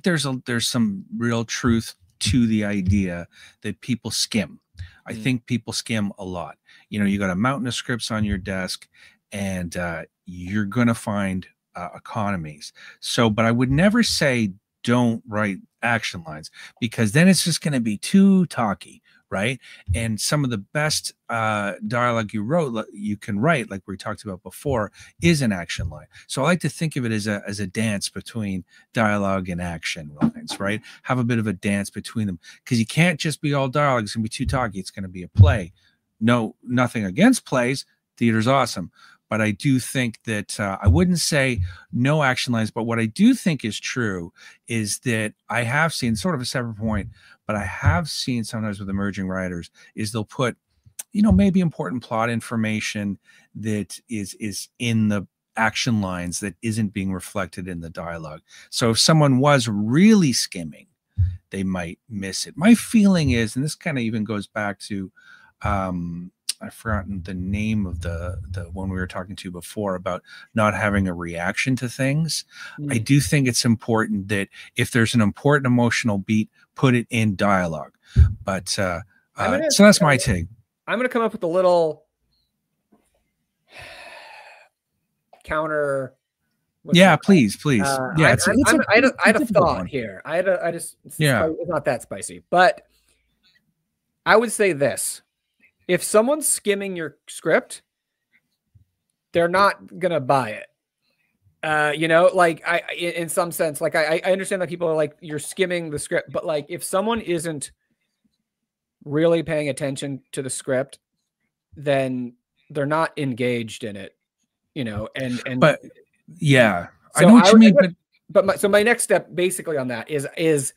there's some real truth to the idea that people skim. I think people skim a lot. You know, you got a mountain of scripts on your desk, and you're going to find economies. So, but I would never say don't write action lines, because then it's just going to be too talky, right? And some of the best dialogue you can write, like we talked about before, is an action line. So I like to think of it as a dance between dialogue and action lines, right? Have a bit of a dance between them, because you can't just be all dialogue. It's going to be too talky. It's going to be a play. No, nothing against plays. Theater's awesome. But I do think that I wouldn't say no action lines. But what I do think is true is that I have seen, sort of a separate point, but I have seen sometimes with emerging writers, is they'll put, you know, maybe important plot information that is in the action lines that isn't being reflected in the dialogue. So if someone was really skimming, they might miss it. My feeling is, and this kind of even goes back to I've forgotten the name of the one we were talking to before about not having a reaction to things. I do think it's important that if there's an important emotional beat, put it in dialogue. But so that's my take. I'm going to come up with a little counter. Please. Yeah, I had a thought here. It's not that spicy, but I would say this. If someone's skimming your script, they're not going to buy it. You know, like in some sense, like I understand that people are like, you're skimming the script, but like if someone isn't really paying attention to the script, then they're not engaged in it, you know, but yeah, so I know what you mean. But my next step basically on that is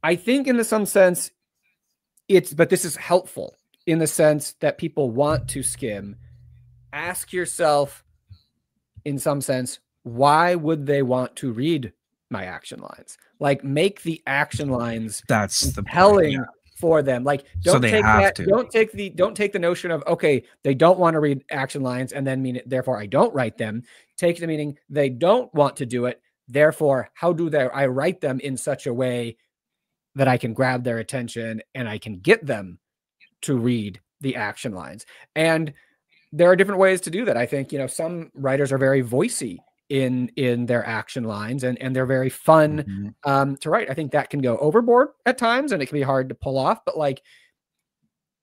I think in some sense but this is helpful in the sense that people want to skim. Ask yourself, in some sense, why would they want to read my action lines? Like, make the action lines compelling for them. Like, don't take the notion of, okay, they don't want to read action lines and then mean it, therefore I don't write them. Take the meaning they don't want to do it. Therefore, how do I write them in such a way that I can grab their attention and I can get them to read the action lines? And there are different ways to do that. I think, you know, some writers are very voicey in their action lines, and they're very fun to write. I think that can go overboard at times and it can be hard to pull off, but like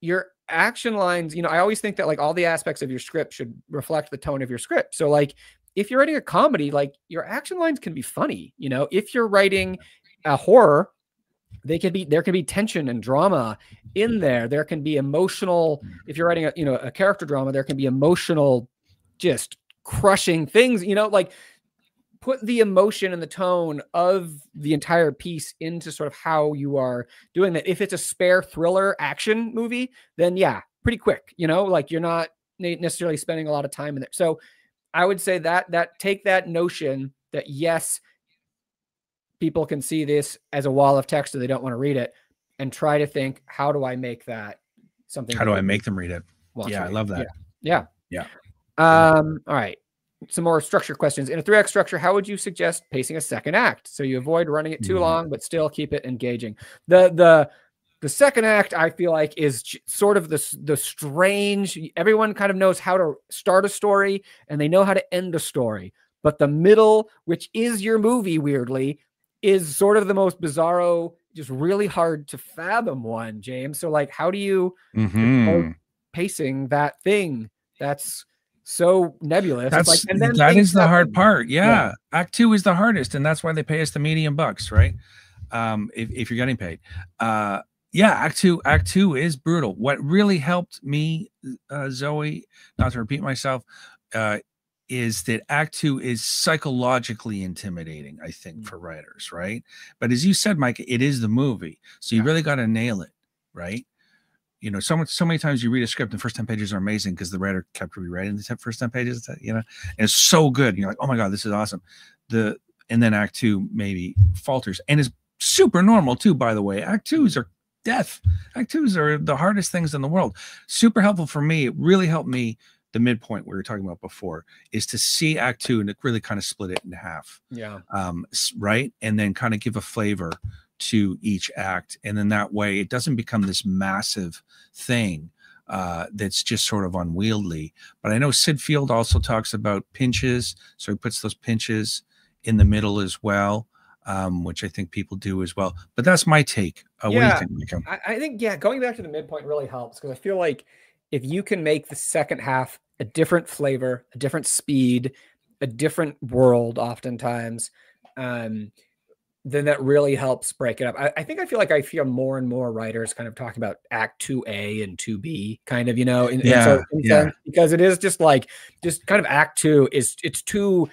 your action lines, you know, I always think that like all the aspects of your script should reflect the tone of your script. So like if you're writing a comedy, like your action lines can be funny. You know, if you're writing a horror, there can be tension and drama in there. There can be emotional. If you're writing a character drama, there can be emotional, just crushing things, you know, like put the emotion and the tone of the entire piece into sort of how you are doing that. If it's a spare thriller action movie, then yeah, pretty quick, you know, like you're not necessarily spending a lot of time in there. So I would say that take that notion that yes, people can see this as a wall of text, so they don't want to read it, and try to think, how do I make that something? How do I make them read it? Yeah, I love that. Yeah. All right. Some more structure questions. In a 3-act structure, how would you suggest pacing a second act so you avoid running it too long, but still keep it engaging? The second act, I feel like, is sort of the strange. Everyone kind of knows how to start a story and they know how to end a story, but the middle, which is your movie, weirdly, is sort of the most bizarro, just really hard to fathom one, James. So like, how do you pacing that thing that's so nebulous? That's it's like, and then that is the hard happen. part. Yeah. Act 2 is the hardest, and that's why they pay us the medium bucks, right? If you're getting paid. Yeah, Act two is brutal. What really helped me, Zoe, not to repeat myself, is that Act 2 is psychologically intimidating, I think, for writers, right? But as you said, Mike, it is the movie, so you really got to nail it, right? You know, so many times you read a script, and the first 10 pages are amazing because the writer kept rewriting the first 10 pages, you know, and it's so good. And you're like, oh my God, this is awesome. And then Act 2 maybe falters, and is super normal too, by the way. Act 2s are death. Act 2s are the hardest things in the world. Super helpful for me. It really helped me. The midpoint we were talking about before is to see Act 2 and really kind of split it in half. Yeah. Right. And then kind of give a flavor to each act. And then that way it doesn't become this massive thing that's just sort of unwieldy. But I know Sid Field also talks about pinches. So he puts those pinches in the middle as well, which I think people do as well. But that's my take. What do you think, Micah? I think, going back to the midpoint really helps, because I feel like if you can make the second half a different flavor, a different speed, a different world, oftentimes, then that really helps break it up. I feel like I feel more and more writers kind of talking about Act 2A and 2B, kind of, you know, because it is just kind of Act 2 is it's too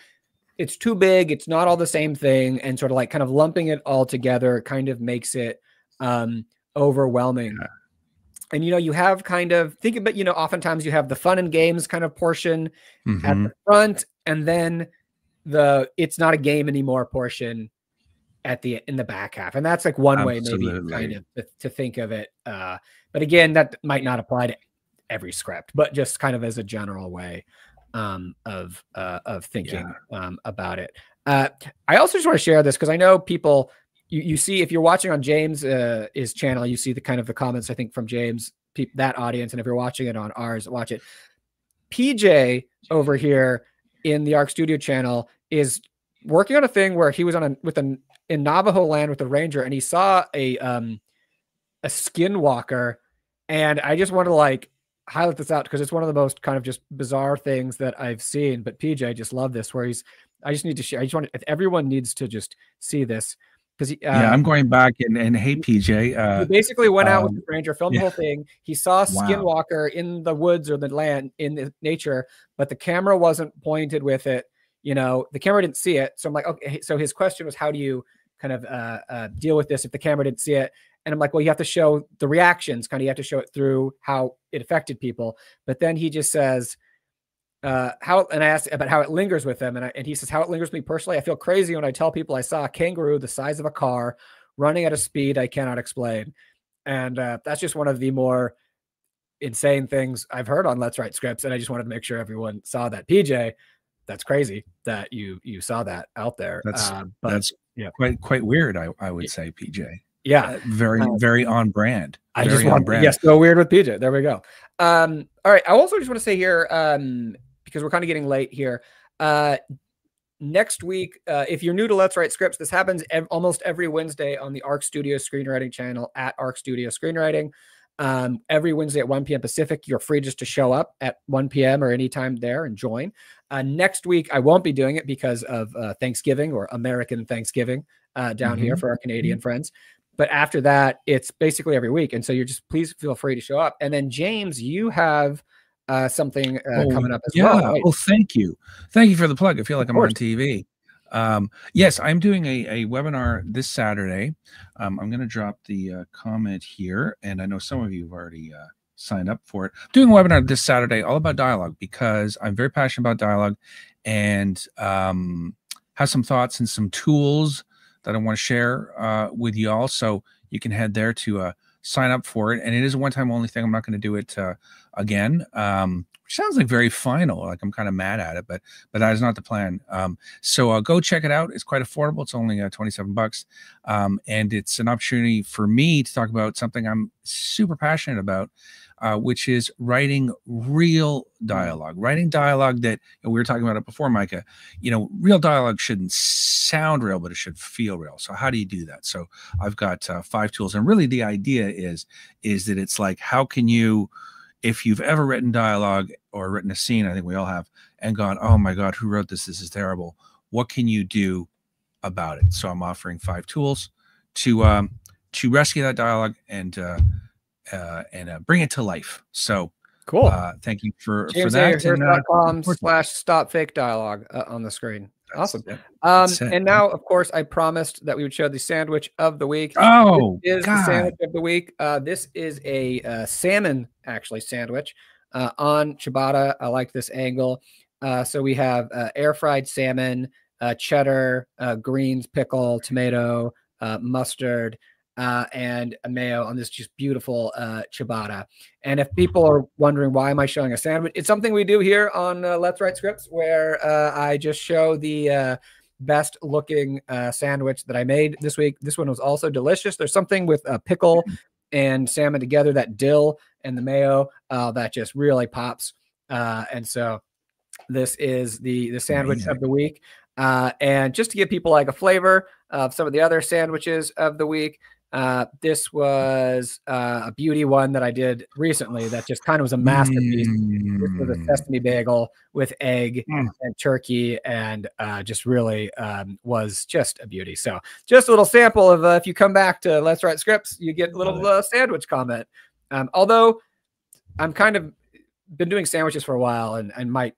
big. It's not all the same thing, and sort of like kind of lumping it all together kind of makes it overwhelming. Yeah. And, you know, you have kind of think about, you know, oftentimes you have the fun and games kind of portion at the front, and then it's not a game anymore portion in the back half. And that's like one way maybe kind of to think of it. But again, that might not apply to every script, but just kind of as a general way of thinking about it. I also just want to share this because I know people, you see, if you're watching on James' his channel, you see the kind of the comments, I think, from James, that audience. And if you're watching it on ours, watch it. PJ over here in the Arc Studio channel is working on a thing where he was in Navajo land with a ranger, and he saw a skinwalker. And I just want to like highlight this out because it's one of the most kind of just bizarre things that I've seen. But PJ just loved this, where I just need to share. Everyone needs to just see this. Because I'm going back and hey, PJ. He basically went out with the ranger, filmed the whole thing. He saw a skinwalker in the woods or the land in the nature, but the camera wasn't pointed with it. You know, the camera didn't see it. So I'm like, okay. So his question was, how do you kind of deal with this if the camera didn't see it? And I'm like, well, you have to show the reactions. Kind of, you have to show it through how it affected people. But then he just says, and I asked about how it lingers with them, and he says, how it lingers with me personally, I feel crazy when I tell people I saw a kangaroo the size of a car running at a speed I cannot explain. And that's just one of the more insane things I've heard on Let's Write Scripts, and I just wanted to make sure everyone saw that. PJ, that's crazy that you saw that out there. That's quite weird, I would say, PJ. Yeah, very on brand. I just want so weird with PJ. There we go. All right. I also just want to say here, because we're kind of getting late here. Next week, if you're new to Let's Write Scripts, this happens almost every Wednesday on the Arc Studio Screenwriting channel at Arc Studio Screenwriting. Every Wednesday at 1 p.m. Pacific, you're free just to show up at 1 p.m. or anytime there and join. Next week, I won't be doing it because of Thanksgiving, or American Thanksgiving, down here for our Canadian friends. But after that, it's basically every week. And so please feel free to show up. And then James, you have something coming up as well. Right? Oh, thank you. Thank you for the plug. I feel like I'm on TV. Yes, I'm doing a webinar this Saturday. I'm going to drop the comment here. And I know some of you have already signed up for it. I'm doing a webinar this Saturday all about dialogue, because I'm very passionate about dialogue, and have some thoughts and some tools that I want to share with you all. So you can head there to sign up for it. And it is a one-time only thing. I'm not going to do it again, which sounds like very final. Like I'm kind of mad at it, but that is not the plan. So go check it out. It's quite affordable. It's only $27. And it's an opportunity for me to talk about something I'm super passionate about. which is writing real dialogue, writing dialogue that, and we were talking about it before, Micah, you know, real dialogue shouldn't sound real, but it should feel real. So how do you do that? So I've got 5 tools, and really the idea is that it's like, how can you, if you've ever written dialogue or written a scene, I think we all have, and gone, oh my God, who wrote this? This is terrible. What can you do about it? So I'm offering 5 tools to rescue that dialogue and bring it to life. So cool. Thank you for James that. Hurst.com/stop fake dialogue on the screen. Awesome. And now, of course, I promised that we would show the sandwich of the week. Oh, this is the sandwich of the week. This is a salmon, actually, sandwich on ciabatta. I like this angle. So we have air fried salmon, cheddar, greens, pickle, tomato, mustard, and a mayo on this just beautiful ciabatta. And if people are wondering why am I showing a sandwich, it's something we do here on Let's Write Scripts, where I just show the best looking sandwich that I made this week. This one was also delicious. There's something with pickle and salmon together, that dill and the mayo that just really pops. And so this is the sandwich of the week. And just to give people like a flavor of some of the other sandwiches of the week, this was a beauty one that I did recently that just kind of was a masterpiece. This was a sesame bagel with egg and turkey, and just really was just a beauty. So just a little sample of if you come back to Let's Write Scripts, you get a little sandwich comment. Although I'm kind of been doing sandwiches for a while and might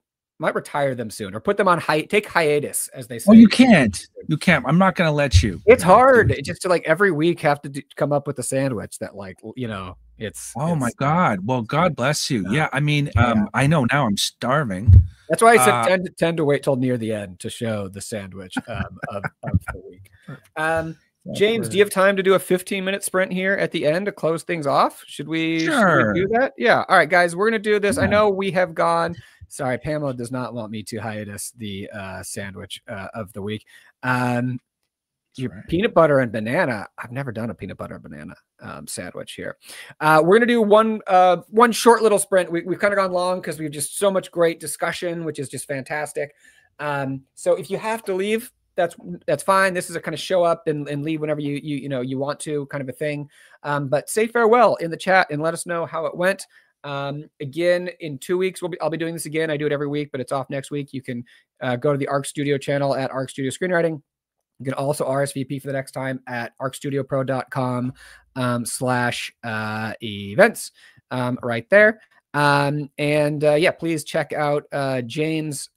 retire them soon or put them on take hiatus, as they say. Well, you can't. I'm not going to let you. It's hard just to like every week have to come up with a sandwich that, like, you know, it's. Oh my God. Well, God bless you. Yeah. I mean, I know now I'm starving. That's why I said tend to wait till near the end to show the sandwich of the week. James, do you have time to do a 15-minute sprint here at the end to close things off? Should we do that? Yeah. All right, guys, we're going to do this. I know we have gone. Sorry, Pamela does not want me to hiatus the sandwich of the week. Your peanut butter and banana. I've never done a peanut butter and banana sandwich here. We're going to do one short little sprint. We've kind of gone long because we've just so much great discussion, which is just fantastic. So if you have to leave, that's fine. This is a kind of show up and leave whenever you want to, kind of a thing. But say farewell in the chat and let us know how it went. Again, in 2 weeks, I'll be doing this again. I do it every week, but it's off next week. You can go to the Arc Studio channel at Arc Studio Screenwriting. You can also RSVP for the next time at arcstudiopro.com/events right there. Yeah, please check out James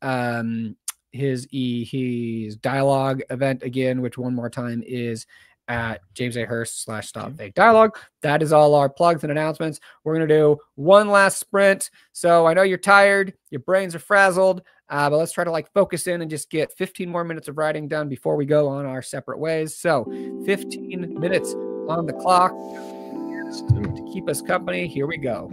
his dialogue event again, which one more time is at James A. Hurst /Stop Fake Dialogue. That is all our plugs and announcements. We're going to do one last sprint. So I know you're tired, your brains are frazzled, but let's try to like focus in and just get 15 more minutes of writing done before we go on our separate ways. So 15 minutes on the clock to keep us company. Here we go.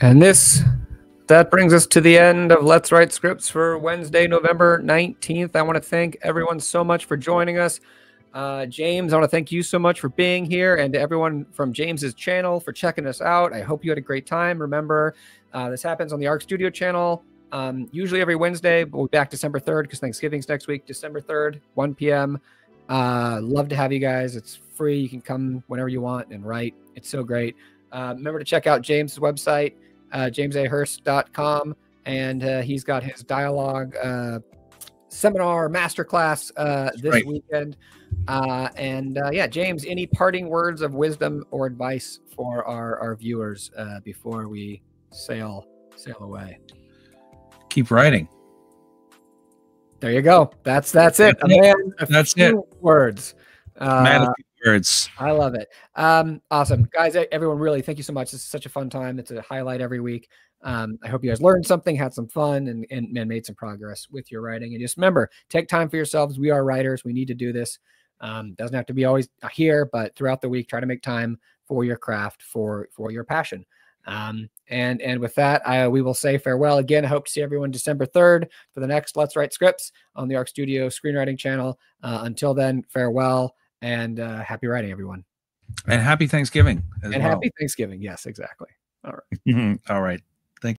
And that brings us to the end of Let's Write Scripts for Wednesday, November 19th. I want to thank everyone so much for joining us. James, I want to thank you so much for being here, and to everyone from James's channel for checking us out. I hope you had a great time. Remember, this happens on the Arc Studio channel, usually every Wednesday, but we'll be back December 3rd because Thanksgiving's next week, December 3rd, 1 p.m. Love to have you guys. It's free. You can come whenever you want and write. It's so great. Remember to check out James's website, jamesahurst.com, and he's got his dialogue seminar masterclass this weekend. Yeah, James, any parting words of wisdom or advice for our viewers before we sail away? Keep writing. There you go. That's it. That's it. Words. Words. I love it. Awesome, guys. Everyone, really, thank you so much. This is such a fun time. It's a highlight every week. I hope you guys learned something, had some fun, and made some progress with your writing. And just remember, take time for yourselves. We are writers. We need to do this. Doesn't have to be always here, but throughout the week, try to make time for your craft, for your passion. And with that, we will say farewell again. I hope to see everyone December 3rd for the next Let's Write Scripts on the Arc Studio screenwriting channel. Until then, farewell and happy writing, everyone. And happy Thanksgiving. Happy Thanksgiving. Yes, exactly. All right. All right.